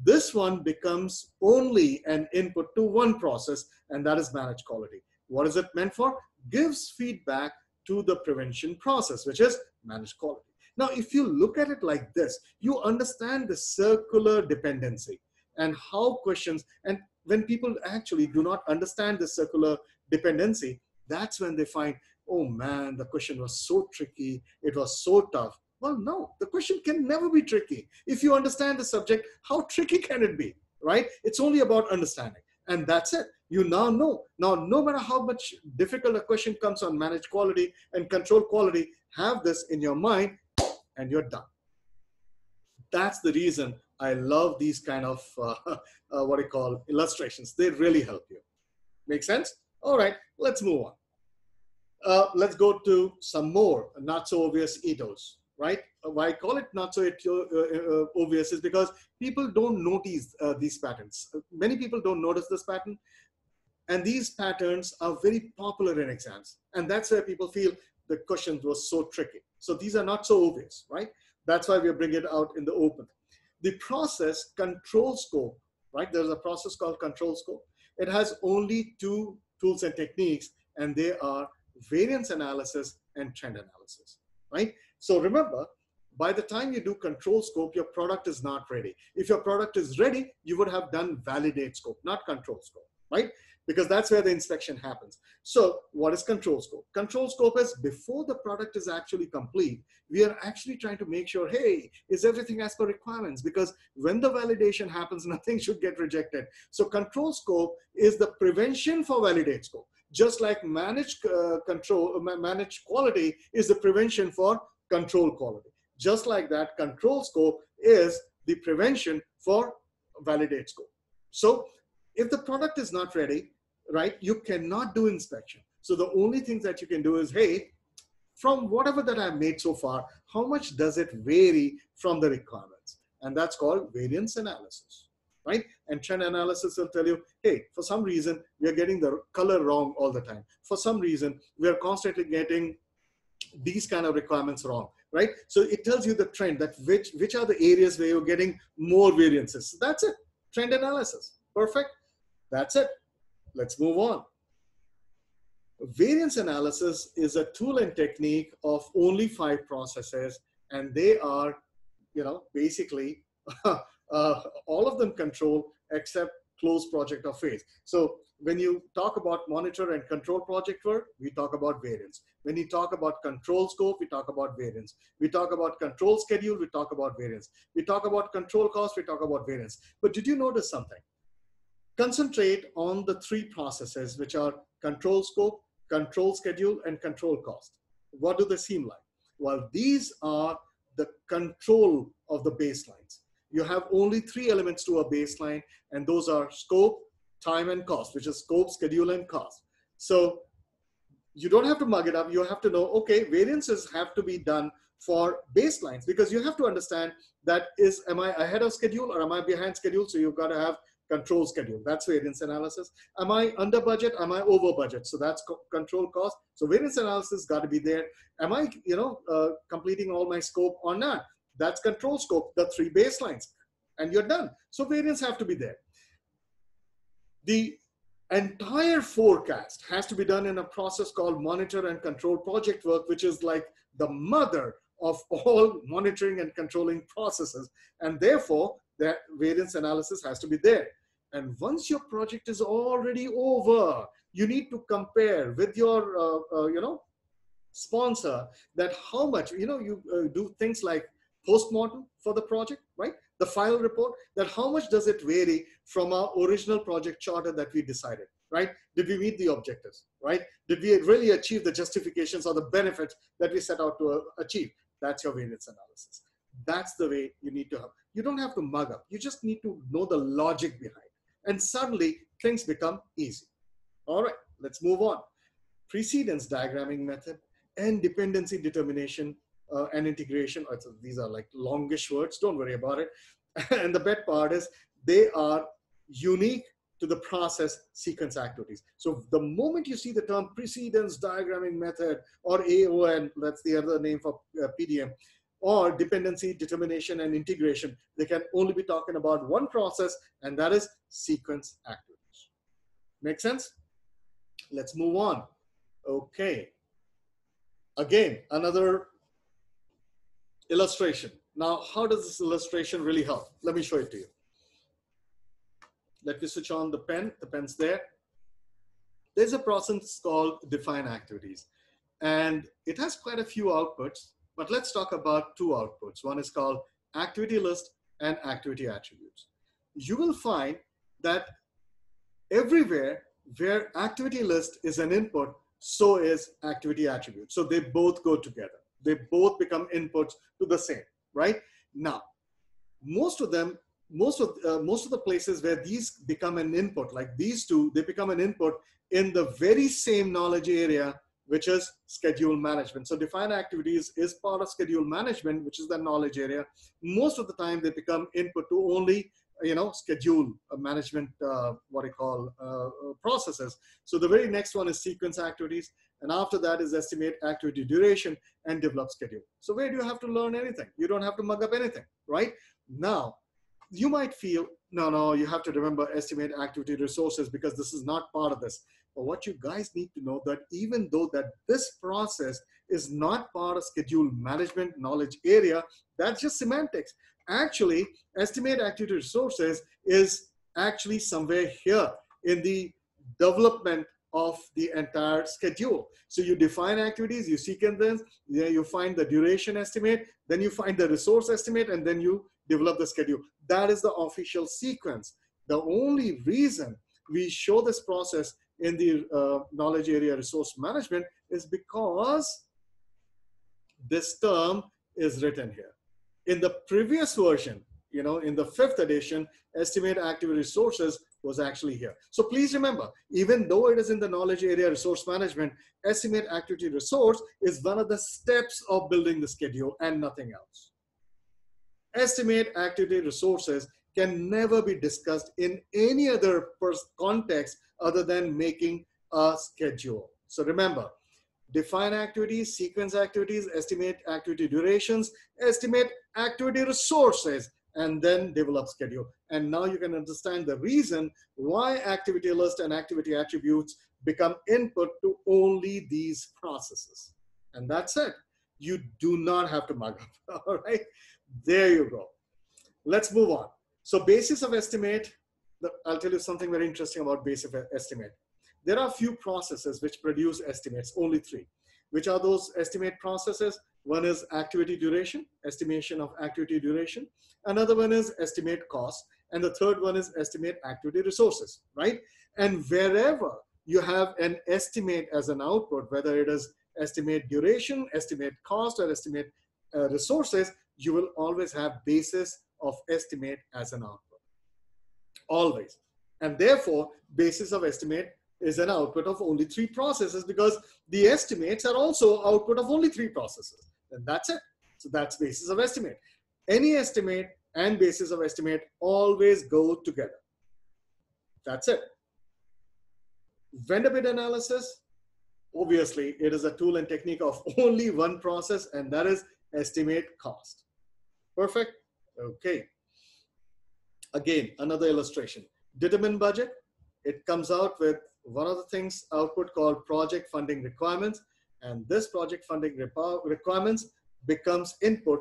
A: This one becomes only an input to one process, and that is managed quality. What is it meant for? Gives feedback to the prevention process, which is managed quality. Now, if you look at it like this, you understand the circular dependency and how questions, and when people actually do not understand the circular dependency, that's when they find, oh man, the question was so tricky, it was so tough. Well, no, the question can never be tricky. If you understand the subject, how tricky can it be, right? It's only about understanding, and that's it. You now know. Now, no matter how much difficult a question comes on managed quality and control quality, have this in your mind and you're done. That's the reason I love these kind of, what I call illustrations. They really help you. Make sense? All right, let's move on. Let's go to some more not so obvious Ethos, right? Why I call it not so obvious is because people don't notice these patterns. Many people don't notice this pattern. And these patterns are very popular in exams. And that's where people feel the question was so tricky. So these are not so obvious, right? That's why we bring it out in the open. The process control scope, right? There's a process called control scope. It has only two tools and techniques, and they are variance analysis and trend analysis, right? So remember, by the time you do control scope, your product is not ready. If your product is ready, you would have done validate scope, not control scope, right? Because that's where the inspection happens. So what is control scope? Control scope is before the product is actually complete, we are actually trying to make sure, hey, is everything as per requirements? Because when the validation happens, nothing should get rejected. So control scope is the prevention for validate scope. Just like managed managed quality is the prevention for control quality. Just like that, control scope is the prevention for validate scope. So if the product is not ready, right, you cannot do inspection. So the only things that you can do is, hey, from whatever that I've made so far, how much does it vary from the requirements? And that's called variance analysis, right? And trend analysis will tell you, hey, for some reason, we are getting the color wrong all the time. For some reason, we are constantly getting these kind of requirements wrong, right? So it tells you the trend, that which are the areas where you're getting more variances. So that's it, trend analysis. Perfect. That's it. Let's move on. Variance analysis is a tool and technique of only 5 processes, and they are, basically all of them control except close project or phase. So when you talk about monitor and control project work, we talk about variance. When you talk about control scope, we talk about variance. We talk about control schedule, we talk about variance. We talk about control cost, we talk about variance. But did you notice something? Concentrate on the 3 processes, which are control scope, control schedule, and control cost. What do they seem like? Well, these are the control of the baselines. You have only 3 elements to a baseline, and those are scope, time, and cost, which is scope, schedule, and cost. So you don't have to mug it up. You have to know, okay, variances have to be done for baselines, because you have to understand that am I ahead of schedule or am I behind schedule? So you've got to have control schedule. That's variance analysis. Am I under budget? Am I over budget? So that's control cost. So variance analysis got to be there. Am I, completing all my scope or not? That's control scope, the 3 baselines, and you're done. So variance have to be there. The entire forecast has to be done in a process called monitor and control project work, which is like the mother of all monitoring and controlling processes. And therefore, that variance analysis has to be there. And once your project is already over, you need to compare with your, sponsor that how much, you do things like postmortem for the project, right? The final report, that how much does it vary from our original project charter that we decided, right? Did we meet the objectives, right? Did we really achieve the justifications or the benefits that we set out to achieve? That's your variance analysis. That's the way you need to have. You don't have to mug up. You just need to know the logic behind. And suddenly things become easy. All right, let's move on. Precedence diagramming method and dependency determination and integration. These are like longish words, don't worry about it. And the best part is they are unique to the process sequence activities. So the moment you see the term precedence diagramming method or AON, that's the other name for PDM, or dependency determination and integration, they can only be talking about one process, and that is sequence activities. Make sense? Let's move on. Okay. Again, another illustration. Now, how does this illustration really help? Let me show it to you. Let me switch on the pen. The pen's there. There's a process called define activities, and it has quite a few outputs, but let's talk about two outputs. One is called activity list and activity attributes. You will find that everywhere where activity list is an input, so is activity attribute. So they both go together. They both become inputs to the same, right? Now, most of the places where these become an input, like these two, they become an input in the very same knowledge area, which is schedule management. So define activities is part of schedule management, which is the knowledge area. Most of the time they become input to only schedule management, processes. So the very next one is sequence activities. And after that is estimate activity duration and develop schedule. So where do you have to learn anything? You don't have to mug up anything, right? Now, you might feel, no, you have to remember estimate activity resources because this is not part of this. But what you guys need to know that even though that this process is not part of schedule management knowledge area, that's just semantics. Actually, estimate activity resources is actually somewhere here in the development of the entire schedule. So you define activities, you sequence them, you find the duration estimate, then you find the resource estimate, and then you develop the schedule. That is the official sequence. The only reason we show this process in the knowledge area resource management is because this term is written here. In the previous version, in the 5th edition, estimate activity resources was actually here. So please remember, even though it is in the knowledge area resource management, estimate activity resource is one of the steps of building the schedule and nothing else. Estimate activity resources can never be discussed in any other context other than making a schedule. So remember, define activities, sequence activities, estimate activity durations, estimate activity resources, and then develop schedule. And now you can understand the reason why activity list and activity attributes become input to only these processes. And that's it. You do not have to mug up, all right? There you go. Let's move on. So basis of estimate, I'll tell you something very interesting about basis of estimate. There are a few processes which produce estimates, only 3. Which are those estimate processes? One is activity duration, estimation of activity duration. Another one is estimate cost. And the third one is estimate activity resources, right? And wherever you have an estimate as an output, whether it is estimate duration, estimate cost, or estimate resources, you will always have basis of estimate as an output. Always. And therefore, basis of estimate is an output of only 3 processes because the estimates are also output of only 3 processes. And that's it. So that's basis of estimate. Any estimate and basis of estimate always go together. That's it. Vendor bid analysis, obviously, it is a tool and technique of only one process, and that is estimate cost. Perfect. Okay. Again, another illustration. Determine budget. It comes out with one of the things output called project funding requirements. And this project funding requirements becomes input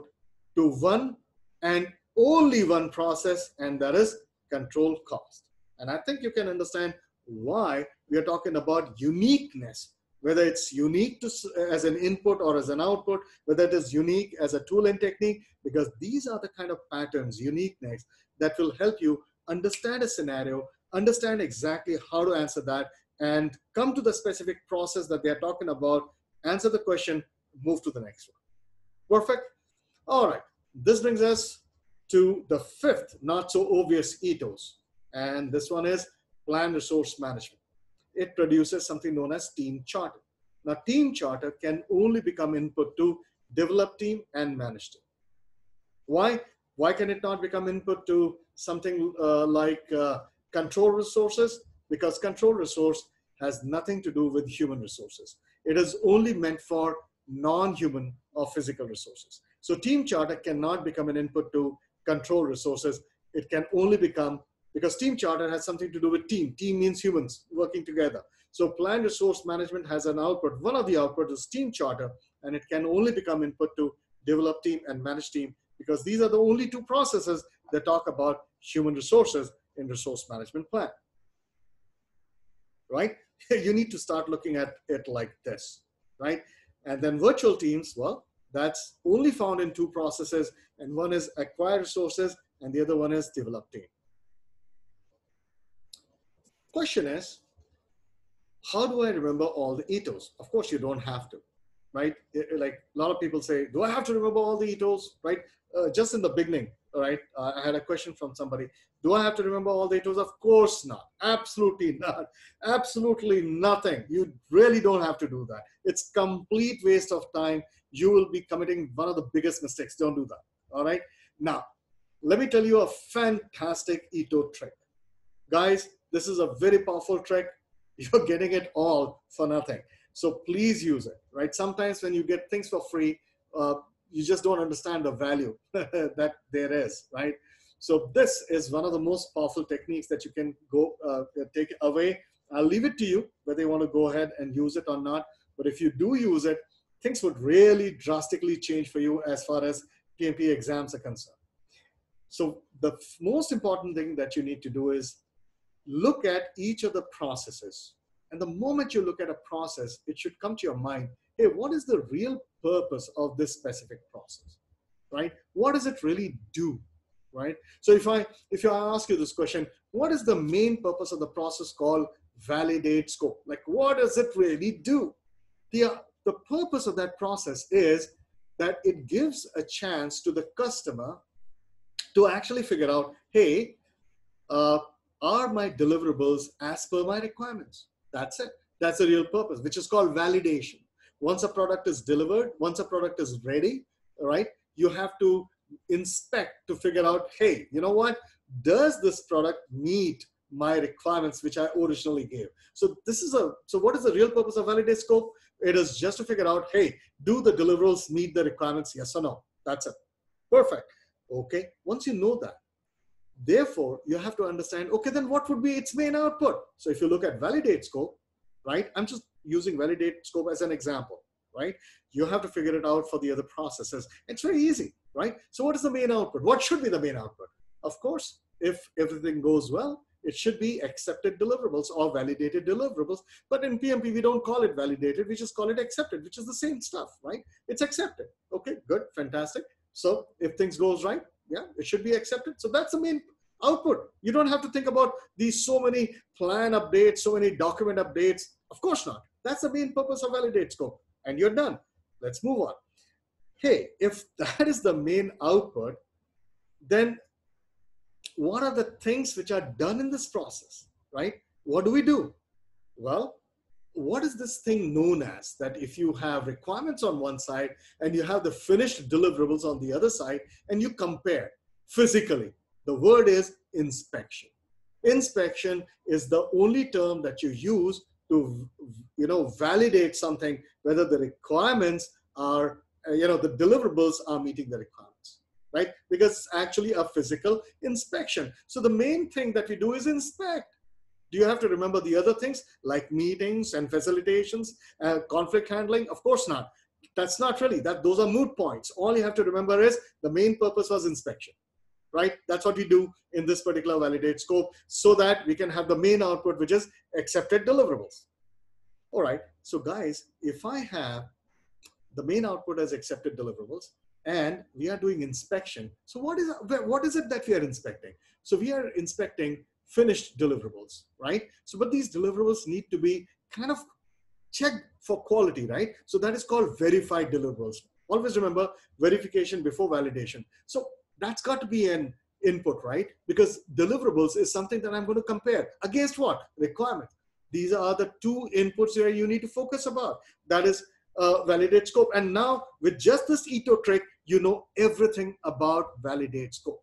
A: to one and only one process, and that is control cost. And I think you can understand why we are talking about uniqueness, whether it's unique as an input or as an output, whether it is unique as a tool and technique, because these are the kind of patterns, uniqueness, that will help you understand a scenario, understand exactly how to answer that, and come to the specific process that they're talking about, answer the question, move to the next one. Perfect. All right. This brings us to the fifth not so obvious ethos. And this one is plan resource management. It produces something known as team charter. Now, team charter can only become input to develop team and manage team. Why? Why can it not become input to something like control resources? Because control resource has nothing to do with human resources. It is only meant for non-human or physical resources. So team charter cannot become an input to control resources. It can only become, because team charter has something to do with team. Team means humans working together. So plan resource management has an output. One of the outputs is team charter, and it can only become input to develop team and manage team, because these are the only two processes that talk about human resources in resource management plan. Right? You need to start looking at it like this, right? And then virtual teams, well, that's only found in two processes, and one is acquire resources and the other one is develop team. Question is, how do I remember all the ethos? Of course, you don't have to, right? Like a lot of people say, do I have to remember all the ethos, right? Just in the beginning, right? I had a question from somebody. Do I have to remember all the ethos? Of course not. Absolutely not. Absolutely nothing. You really don't have to do that. It's complete waste of time. You will be committing one of the biggest mistakes. Don't do that. All right. Now, let me tell you a fantastic ethos trick. Guys, this is a very powerful trick. You're getting it all for nothing. So please use it, right? Sometimes when you get things for free, you just don't understand the value that there is, right? So this is one of the most powerful techniques that you can go take away. I'll leave it to you whether you want to go ahead and use it or not. But if you do use it, things would really drastically change for you as far as PMP exams are concerned. So the most important thing that you need to do is look at each of the processes. And the moment you look at a process, it should come to your mind, hey, what is the real purpose of this specific process, right? What does it really do, right? So if I ask you this question, what is the main purpose of the process called validate scope? Like, what does it really do? The purpose of that process is that it gives a chance to the customer to actually figure out, hey, are my deliverables as per my requirements? That's it. That's the real purpose, which is called validation. Once a product is delivered, once a product is ready, right, you have to inspect to figure out, hey, you know what? Does this product meet my requirements, which I originally gave? So what is the real purpose of validate scope? It is just to figure out, hey, do the deliverables meet the requirements? Yes or no? That's it. Perfect. Okay. Once you know that, therefore, you have to understand, okay, then what would be its main output? So if you look at validate scope, right? I'm just using validate scope as an example, right? You have to figure it out for the other processes. It's very easy, right? So what is the main output? What should be the main output? Of course, if everything goes well, it should be accepted deliverables or validated deliverables. But in PMP, we don't call it validated. We just call it accepted, which is the same stuff, right? It's accepted. Okay, good, fantastic. So if things goes right, yeah, it should be accepted. So that's the main output. You don't have to think about these so many plan updates, so many document updates. Of course not. That's the main purpose of validate scope. And you're done. Let's move on. Hey, if that is the main output, then what are the things which are done in this process, right? What do we do? Well, what is this thing known as, that if you have requirements on one side and you have the finished deliverables on the other side and you compare physically? The word is inspection. Inspection is the only term that you use to, validate something, whether the requirements are, the deliverables are meeting the requirements, right? Because it's actually a physical inspection. So the main thing that we do is inspect. Do you have to remember the other things like meetings and facilitations, conflict handling? Of course not. That's not really, those are moot points. All you have to remember is the main purpose was inspection, right? That's what we do in this particular validate scope, so that we can have the main output, which is accepted deliverables. All right, so guys, if I have the main output as accepted deliverables and we are doing inspection, so what is it that we are inspecting? So we are inspecting finished deliverables, right? So, but these deliverables need to be kind of checked for quality, right? So that is called verified deliverables. Always remember verification before validation. So that's got to be an input, right? Because deliverables is something that I'm going to compare against what? Requirement. These are the two inputs where you need to focus about. That is validate scope. And now with just this Ethos trick, you know everything about validate scope.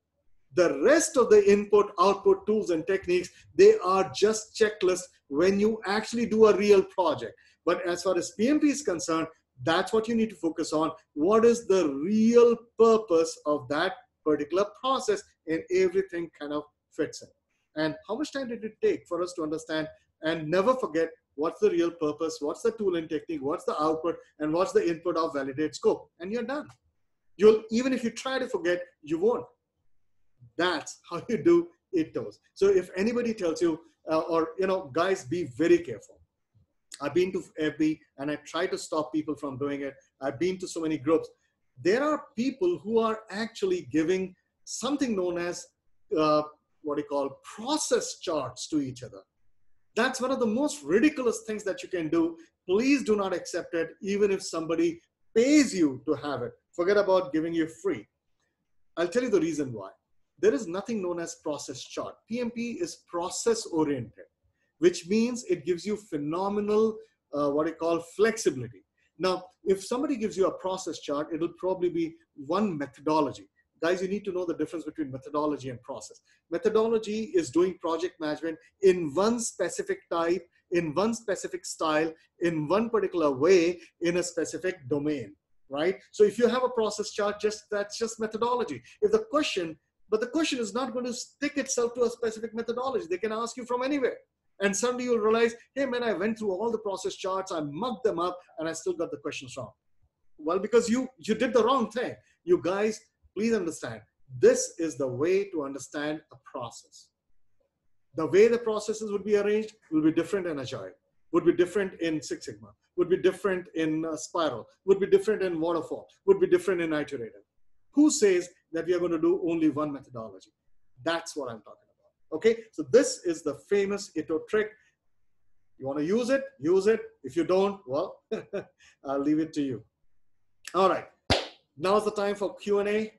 A: The rest of the input, output tools and techniques, they are just checklists when you actually do a real project. But as far as PMP is concerned, that's what you need to focus on. What is the real purpose of that particular process? And everything kind of fits in. And how much time did it take for us to understand? And never forget, what's the real purpose? What's the tool and technique? What's the output? And what's the input of validate scope? And you're done. Even if you try to forget, you won't. That's how you do ITTOs. So if anybody tells you, guys, be very careful. I've been to FB and I try to stop people from doing it. I've been to so many groups. There are people who are actually giving something known as process charts to each other. That's one of the most ridiculous things that you can do. Please do not accept it, even if somebody pays you to have it. Forget about giving you free. I'll tell you the reason why. There is nothing known as process chart. PMP is process oriented, which means it gives you phenomenal, flexibility. Now, if somebody gives you a process chart, it'll probably be one methodology. Guys, you need to know the difference between methodology and process. Methodology is doing project management in one specific type, in one specific style, in one particular way, in a specific domain, right? So if you have a process chart, that's just methodology. But the question is not going to stick itself to a specific methodology. They can ask you from anywhere. And suddenly you'll realize, hey man, I went through all the process charts, I mugged them up, and I still got the questions wrong. Well, because you did the wrong thing. You guys, please understand, this is the way to understand a process. The way the processes would be arranged will be different in Agile, would be different in Six Sigma, would be different in Spiral, would be different in Waterfall, would be different in Iterative. Who says that we are going to do only one methodology? That's what I'm talking about. Okay, so this is the famous Ethos trick. You want to use it, use it. If you don't, well, I'll leave it to you. All right, now's the time for Q&A.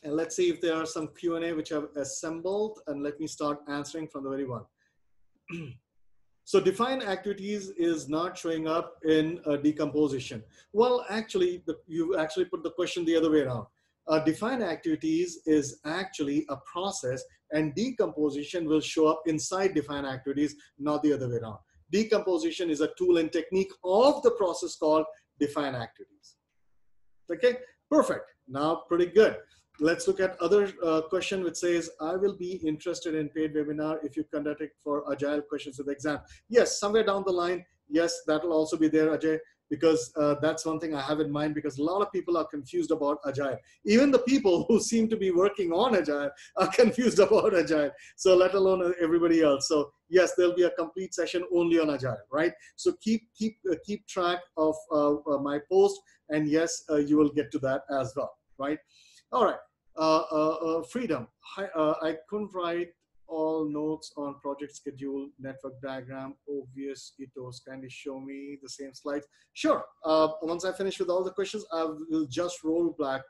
A: And let's see if there are some Q&A which I've assembled. And let me start answering from the very one. So define activities is not showing up in decomposition. Well, actually, you actually put the question the other way around. Define activities is actually a process, and decomposition will show up inside define activities, not the other way around. Decomposition is a tool and technique of the process called define activities. Okay, perfect. Now, pretty good. Let's look at other question which says, I will be interested in paid webinar if you conduct it for Agile questions with exam. Yes, somewhere down the line, yes, that will also be there, Ajay, because that's one thing I have in mind, because a lot of people are confused about Agile. Even the people who seem to be working on Agile are confused about Agile. So let alone everybody else. So yes, there'll be a complete session only on Agile, right? So keep track of my post, and yes, you will get to that as well, right? All right. Freedom. I couldn't write all notes on project schedule, network diagram, obvious Ethos. Kindly show me the same slides. Sure. Once I finish with all the questions, I will just roll back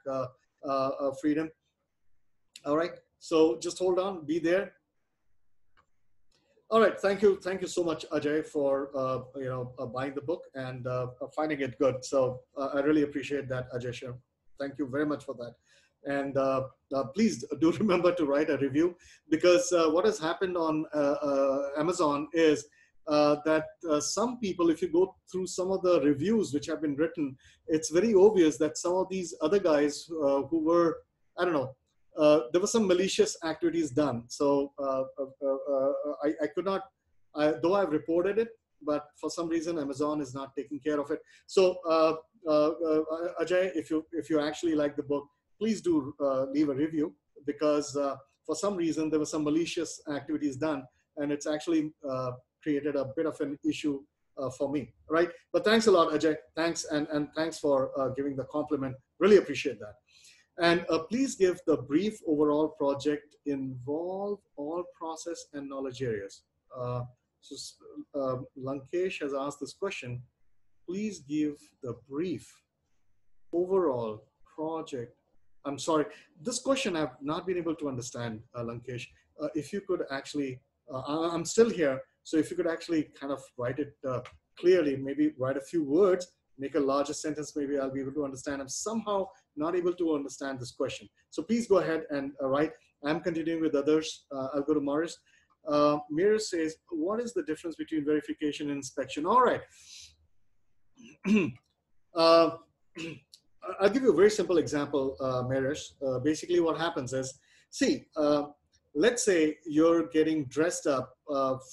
A: Freedom. All right. So just hold on. Be there. All right. Thank you. Thank you so much, Ajay, for buying the book and finding it good. So I really appreciate that, Ajay. Thank you very much for that. And please do remember to write a review, because what has happened on Amazon is that some people, if you go through some of the reviews which have been written, it's very obvious that some of these other guys who were, I don't know, there were some malicious activities done. So I could not, though I've reported it, but for some reason Amazon is not taking care of it. So Ajay, if you actually like the book, please do leave a review, because for some reason there were some malicious activities done, and it's actually created a bit of an issue for me, right? But thanks a lot, Ajay. Thanks, and thanks for giving the compliment. Really appreciate that. And please give the brief overall project involve all process and knowledge areas. Lankesh has asked this question. Please give the brief overall project. I'm sorry, this question I've not been able to understand, Lankesh. If you could actually, I'm still here, so if you could actually kind of write it clearly, maybe write a few words, make a larger sentence, maybe I'll be able to understand. I'm somehow not able to understand this question. So please go ahead and write. I'm continuing with others. I'll go to Morris. Mira says, what is the difference between verification and inspection? All right. I'll give you a very simple example, Marish. Basically what happens is, see, let's say you're getting dressed up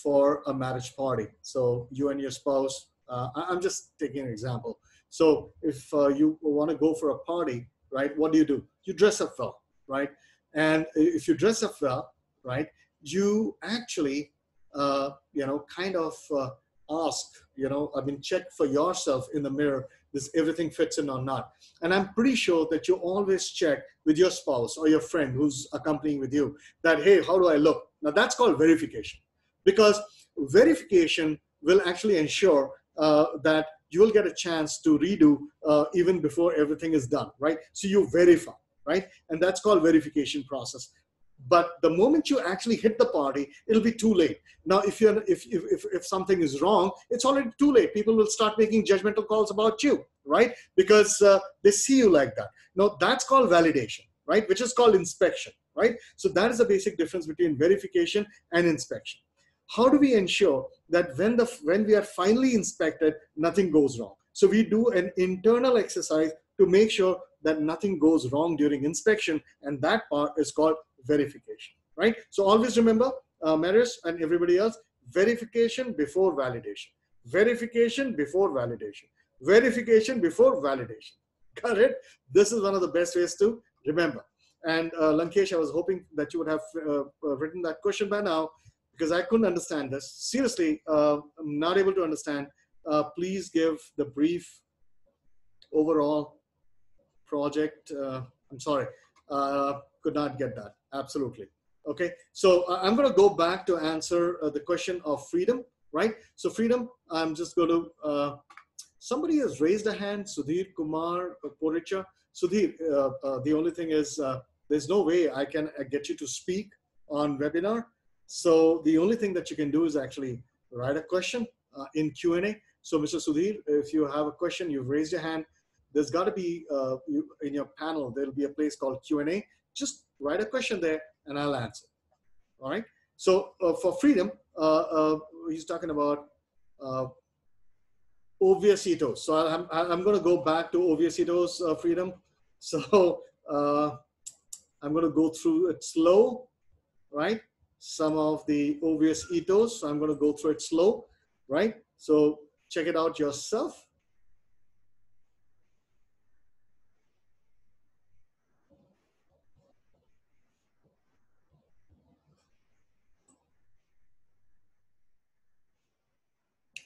A: for a marriage party. So you and your spouse, I'm just taking an example. So if you want to go for a party, right, what do? You dress up well, right? And if you dress up well, right, you actually, kind of ask, check for yourself in the mirror, does everything fits in or not? And I'm pretty sure that you always check with your spouse or your friend who's accompanying with you that, hey, how do I look? Now that's called verification, because verification will actually ensure that you will get a chance to redo even before everything is done, right? So you verify, right? And that's called verification process. But the moment you actually hit the party, it'll be too late. Now, if something is wrong, it's already too late. People will start making judgmental calls about you, right? Because they see you like that. Now, that's called validation, right? Which is called inspection, right? So that is the basic difference between verification and inspection. How do we ensure that when we are finally inspected, nothing goes wrong? So we do an internal exercise to make sure that nothing goes wrong during inspection, and that part is called verification, right? So always remember, Maris and everybody else, verification before validation, verification before validation, verification before validation. Got it? This is one of the best ways to remember. And Lankesh, I was hoping that you would have written that question by now, because I couldn't understand this. Seriously, I'm not able to understand. Please give the brief overall project. I'm sorry, could not get that. Absolutely. Okay, so I'm going to go back to answer the question of freedom, right? So freedom, I'm just going to, somebody has raised a hand, Sudhir Kumar Poricha. Sudhir, the only thing is there's no way I can get you to speak on webinar. So the only thing that you can do is actually write a question in Q&A. So Mr. Sudhir, if you have a question, you've raised your hand, there's got to be, in your panel, there'll be a place called Q&A. Just write a question there and I'll answer. All right. So for freedom, he's talking about obvious ethos. So I'm going to go back to obvious ethos, freedom. So I'm going to go through it slow, right? Some of the obvious ethos. So I'm going to go through it slow, right? So check it out yourself.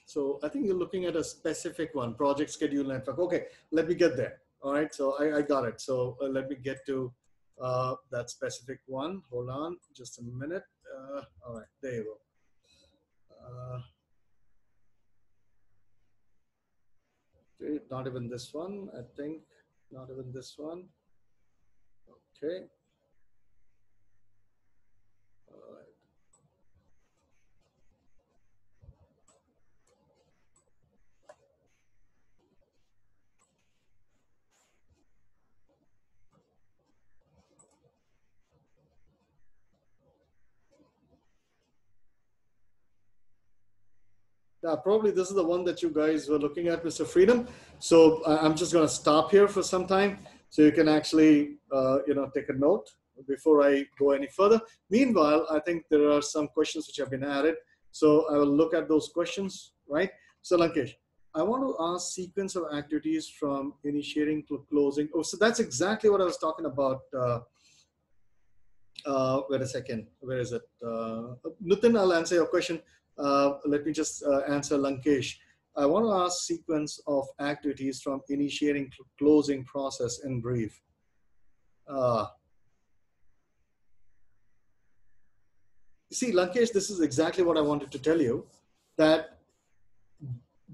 A: So I think you're looking at a specific one, project schedule network. Okay, let me get there. All right, so I got it. So let me get to that specific one. Hold on just a minute. All right, there you go. Not even this one, I think. Not even this one. Okay. All right. Yeah, probably this is the one that you guys were looking at, Mr. Freedom. So I'm just going to stop here for some time so you can actually, take a note before I go any further. Meanwhile, I think there are some questions which have been added. So I will look at those questions, right? So Lankesh, I want to ask sequence of activities from initiating to closing. Oh, so that's exactly what I was talking about. Wait a second. Where is it? Nutin, I'll answer your question. Let me just answer Lankesh. I want to ask sequence of activities from initiating to closing process in brief. See, Lankesh, this is exactly what I wanted to tell you, that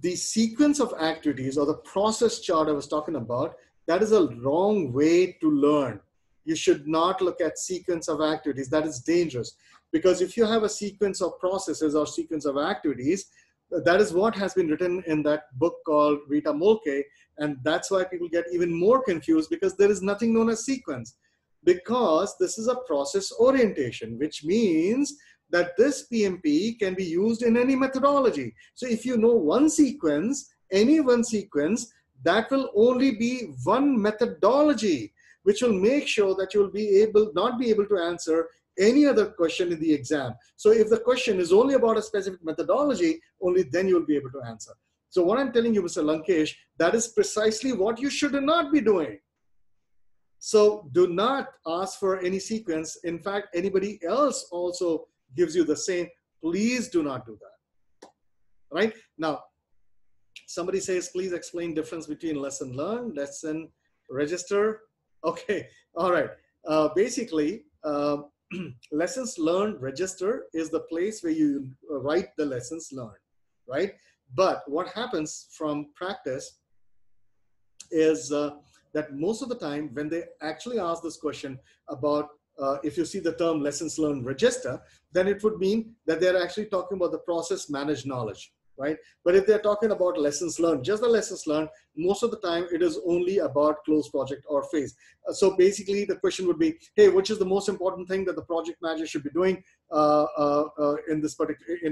A: the sequence of activities or the process chart I was talking about, that is a wrong way to learn. You should not look at sequence of activities. That is dangerous, because if you have a sequence of processes or sequence of activities, that is what has been written in that book called Rita Molke, and that's why people get even more confused, because there is nothing known as sequence, because this is a process orientation, which means that this PMP can be used in any methodology. So if you know one sequence, any one sequence, that will only be one methodology, which will make sure that you'll not be able to answer any other question in the exam. So if the question is only about a specific methodology, only then you'll be able to answer. So what I'm telling you, Mr. Lankesh, that is precisely what you should not be doing. So do not ask for any sequence. In fact, anybody else also gives you the same. Please do not do that. Right? Now, somebody says, please explain difference between lesson learned, lesson register. Okay, all right. Basically, lessons learned register is the place where you write the lessons learned, right? But what happens from practice is that most of the time when they actually ask this question about if you see the term lessons learned register, then it would mean that they're actually talking about the process managed knowledge, right? But if they're talking about lessons learned, just the lessons learned, most of the time it is only about closed project or phase. So basically the question would be, hey, which is the most important thing that the project manager should be doing in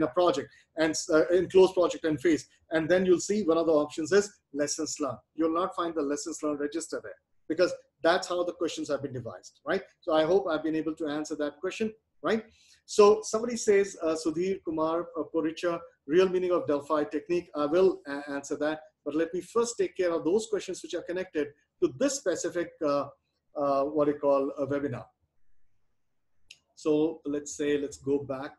A: a project, and in closed project and phase? And then you'll see one of the options is lessons learned. You'll not find the lessons learned register there, because that's how the questions have been devised, right? So I hope I've been able to answer that question, right? So somebody says, Sudhir Kumar Poricha, real meaning of Delphi technique. I will answer that, but let me first take care of those questions which are connected to this specific, what you call a webinar. So let's go back.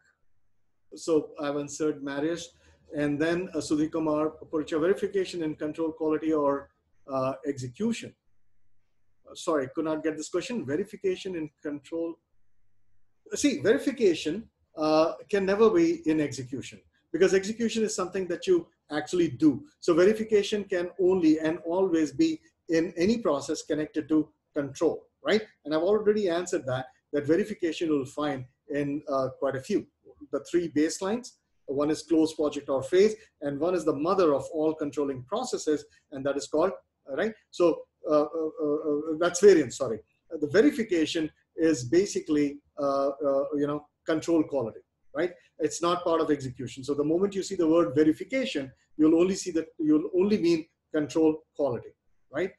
A: So I've answered Marius, and then Sudhir Kumar Poricha, verification in control quality or execution. Sorry, could not get this question. Verification in control. See, verification can never be in execution, because execution is something that you actually do. So verification can only and always be in any process connected to control, right? And I've already answered that verification you'll find in quite a few. The three baselines. One is closed project or phase, and one is the mother of all controlling processes, and that is called, right? So that's variance, sorry. The verification is basically, control quality, right? It's not part of execution. So the moment you see the word verification, you'll only mean control quality, right?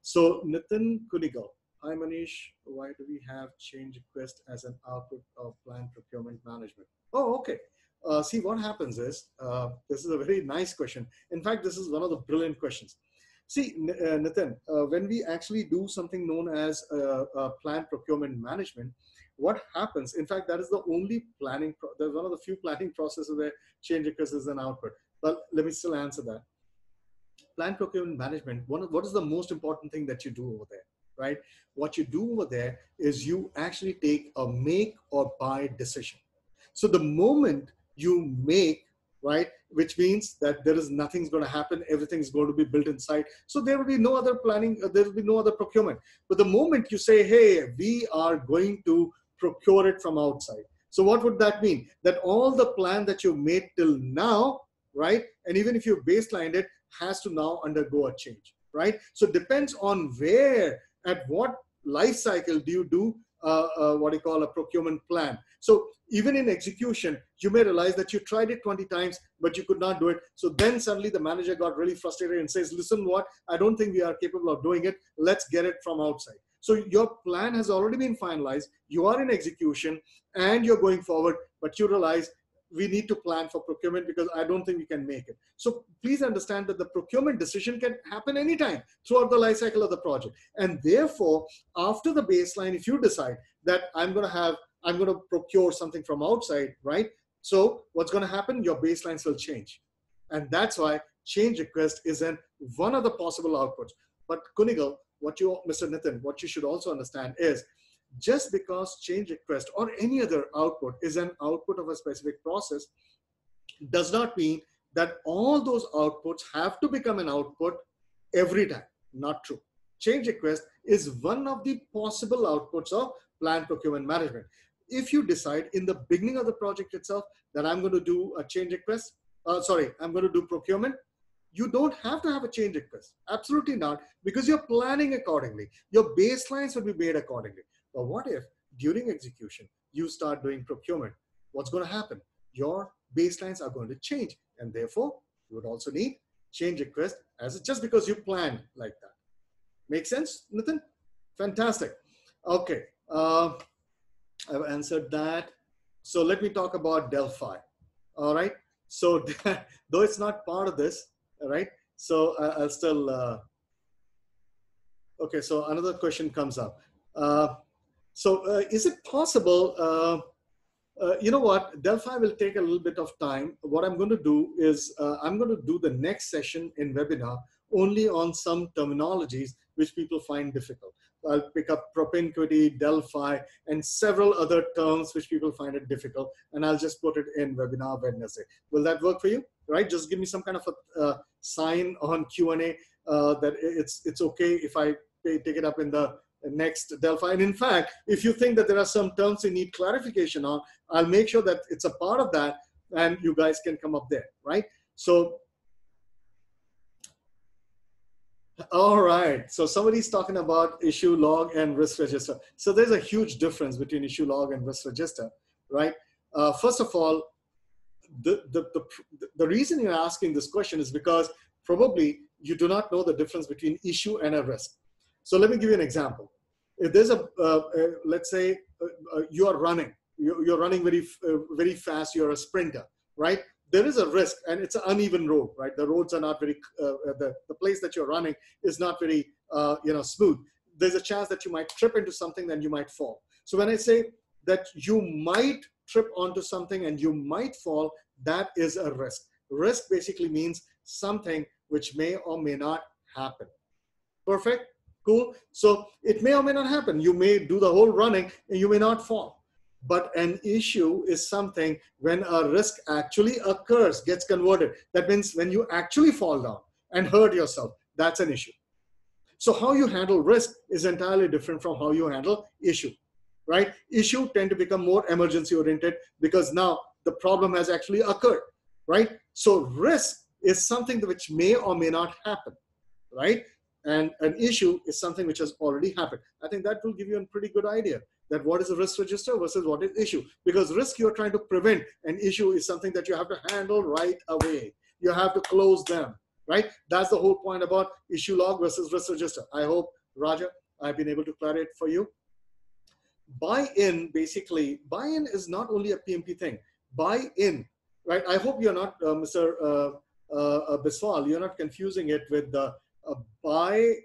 A: So Nitin Kunigal, hi Maneesh, why do we have change request as an output of plan procurement management? Oh, okay. See, what happens is, this is a very nice question. In fact, this is one of the brilliant questions. See, Nitin, when we actually do something known as plan procurement management, what happens, in fact, that is the only planning, there's one of the few planning processes where change request is an output. But let me still answer that. Plan procurement management, what is the most important thing that you do over there, right? What you do over there is you actually take a make or buy decision. So the moment you make, right, which means that there is nothing's going to happen, everything's going to be built inside. So there will be no other planning, there will be no other procurement. But the moment you say, hey, we are going to procure it from outside. So what would that mean? That all the plan that you've made till now, right, and even if you baselined it, has to now undergo a change, right? So it depends on where, at what life cycle do you do what you call a procurement plan. So even in execution, you may realize that you tried it 20 times, but you could not do it. So then suddenly the manager got really frustrated and says, listen, what? I don't think we are capable of doing it. Let's get it from outside. So your plan has already been finalized. You are in execution and you're going forward, but you realize we need to plan for procurement because I don't think we can make it. So please understand that the procurement decision can happen anytime throughout the life cycle of the project. And therefore, after the baseline, if you decide that I'm going to procure something from outside, right? So what's going to happen? Your baselines will change. And that's why change request is one of the possible outputs. But Kunigal, Mr. Nitin, what you should also understand is just because change request or any other output is an output of a specific process does not mean that all those outputs have to become an output every time. Not true. Change request is one of the possible outputs of planned procurement management. If you decide in the beginning of the project itself that I'm going to do a change request, I'm going to do procurement, you don't have to have a change request. Absolutely not, because you're planning accordingly. Your baselines will be made accordingly. But what if during execution, you start doing procurement? What's going to happen? Your baselines are going to change. And therefore, you would also need change request just because you planned like that. Make sense, Nitin? Fantastic. Okay. I've answered that. So let me talk about Delphi. All right. So though it's not part of this, all right. So I'll still, okay. So another question comes up. Is it possible, you know what, Delphi will take a little bit of time. What I'm going to do is I'm going to do the next session in webinar only on some terminologies which people find difficult. I'll pick up propinquity, Delphi, and several other terms which people find it difficult, and I'll just put it in webinar Wednesday. Will that work for you? Right? Just give me some kind of a sign on Q&A that it's okay if I take it up in the next Delphi. And in fact, if you think that there are some terms you need clarification on, I'll make sure that it's a part of that and you guys can come up there, right? So, all right. So somebody's talking about issue log and risk register. So there's a huge difference between issue log and risk register, right? First of all, the reason you're asking this question is because probably you do not know the difference between issue and a risk. So let me give you an example. If there's let's say you are running, you're running very fast, you're a sprinter, right? There is a risk, and it's an uneven road, right? The roads are not very, the place that you're running is not very, smooth. There's a chance that you might trip into something and you might fall. So when I say that you might trip onto something and you might fall, that is a risk. Risk basically means something which may or may not happen. Perfect? Cool. So it may or may not happen. You may do the whole running and you may not fall. But an issue is something when a risk actually occurs, gets converted. That means when you actually fall down and hurt yourself, that's an issue. So how you handle risk is entirely different from how you handle issue, right? Issue tend to become more emergency oriented because now the problem has actually occurred, right? So risk is something which may or may not happen, right? And an issue is something which has already happened. I think that will give you a pretty good idea that what is a risk register versus what is issue. Because risk you're trying to prevent, and issue is something that you have to handle right away. You have to close them, right? That's the whole point about issue log versus risk register. I hope, Raja, I've been able to clarify it for you. Buy-in, basically, buy-in is not only a PMP thing. Buy-in, right? I hope you're not, Mr. Biswal, you're not confusing it with the buy,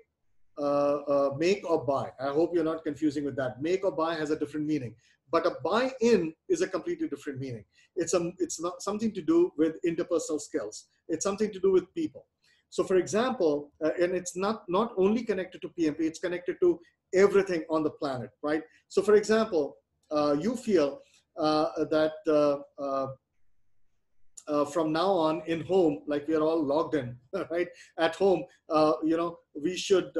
A: make or buy. I hope you're not confusing with that. Make or buy has a different meaning, but a buy-in is a completely different meaning. It's not something to do with interpersonal skills. It's something to do with people. So for example, and it's not only connected to PMP, it's connected to everything on the planet, right? So for example, you feel that from now on in home, like we are all logged in, right? At home, we should,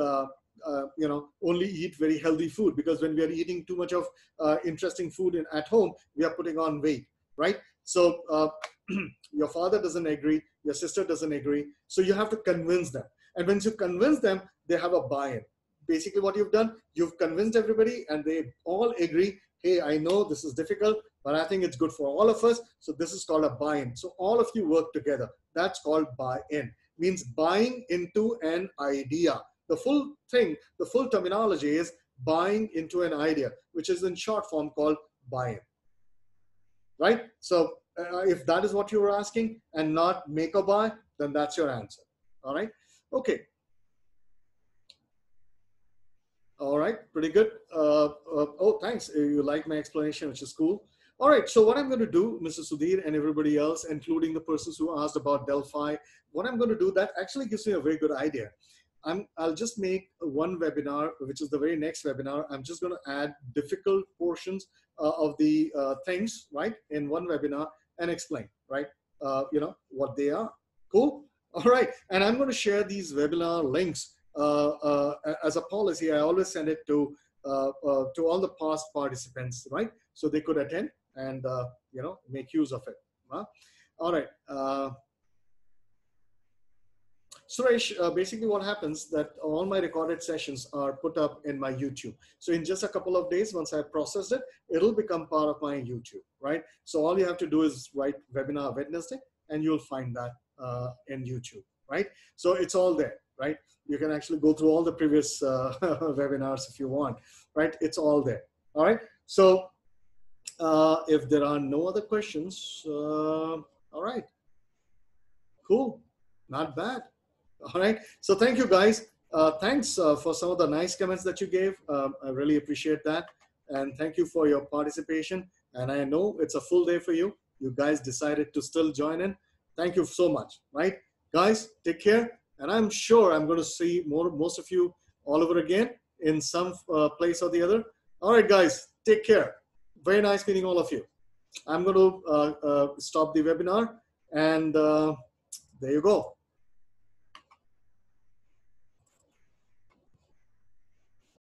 A: only eat very healthy food, because when we are eating too much of interesting food at home, we are putting on weight, right? So your father doesn't agree, your sister doesn't agree. So you have to convince them. And once you convince them, they have a buy-in. Basically what you've done, you've convinced everybody and they all agree, hey, I know this is difficult, but I think it's good for all of us. So this is called a buy-in. So all of you work together. That's called buy-in. Means buying into an idea. The full thing, the full terminology is buying into an idea, which is in short form called buy-in. Right? So if that is what you were asking and not make or buy, then that's your answer. All right. Okay. All right. Pretty good. Oh, thanks. You like my explanation, which is cool. All right. So what I'm going to do, Mr. Sudhir and everybody else, including the persons who asked about Delphi, what I'm going to do, that actually gives me a very good idea. I'll just make one webinar, which is the very next webinar. I'm just going to add difficult portions of the things, right, in one webinar and explain, right, you know, what they are. Cool. All right. And I'm going to share these webinar links as a policy. I always send it to all the past participants, right, so they could attend and you know, make use of it. All right. Suresh, basically what happens that all my recorded sessions are put up in my YouTube. So in just a couple of days, once I process it, it'll become part of my YouTube, right? So all you have to do is write Webinar Wednesday and you'll find that in YouTube, right? So it's all there, right? You can actually go through all the previous webinars if you want, right? It's all there, all right? So if there are no other questions, all right, cool, not bad. All right. So thank you, guys. Thanks for some of the nice comments that you gave. I really appreciate that. And thank you for your participation. And I know it's a full day for you. You guys decided to still join in. Thank you so much. Right. Guys, take care. And I'm sure I'm going to see most of you all over again in some place or the other. All right, guys, take care. Very nice meeting all of you. I'm going to stop the webinar. And there you go.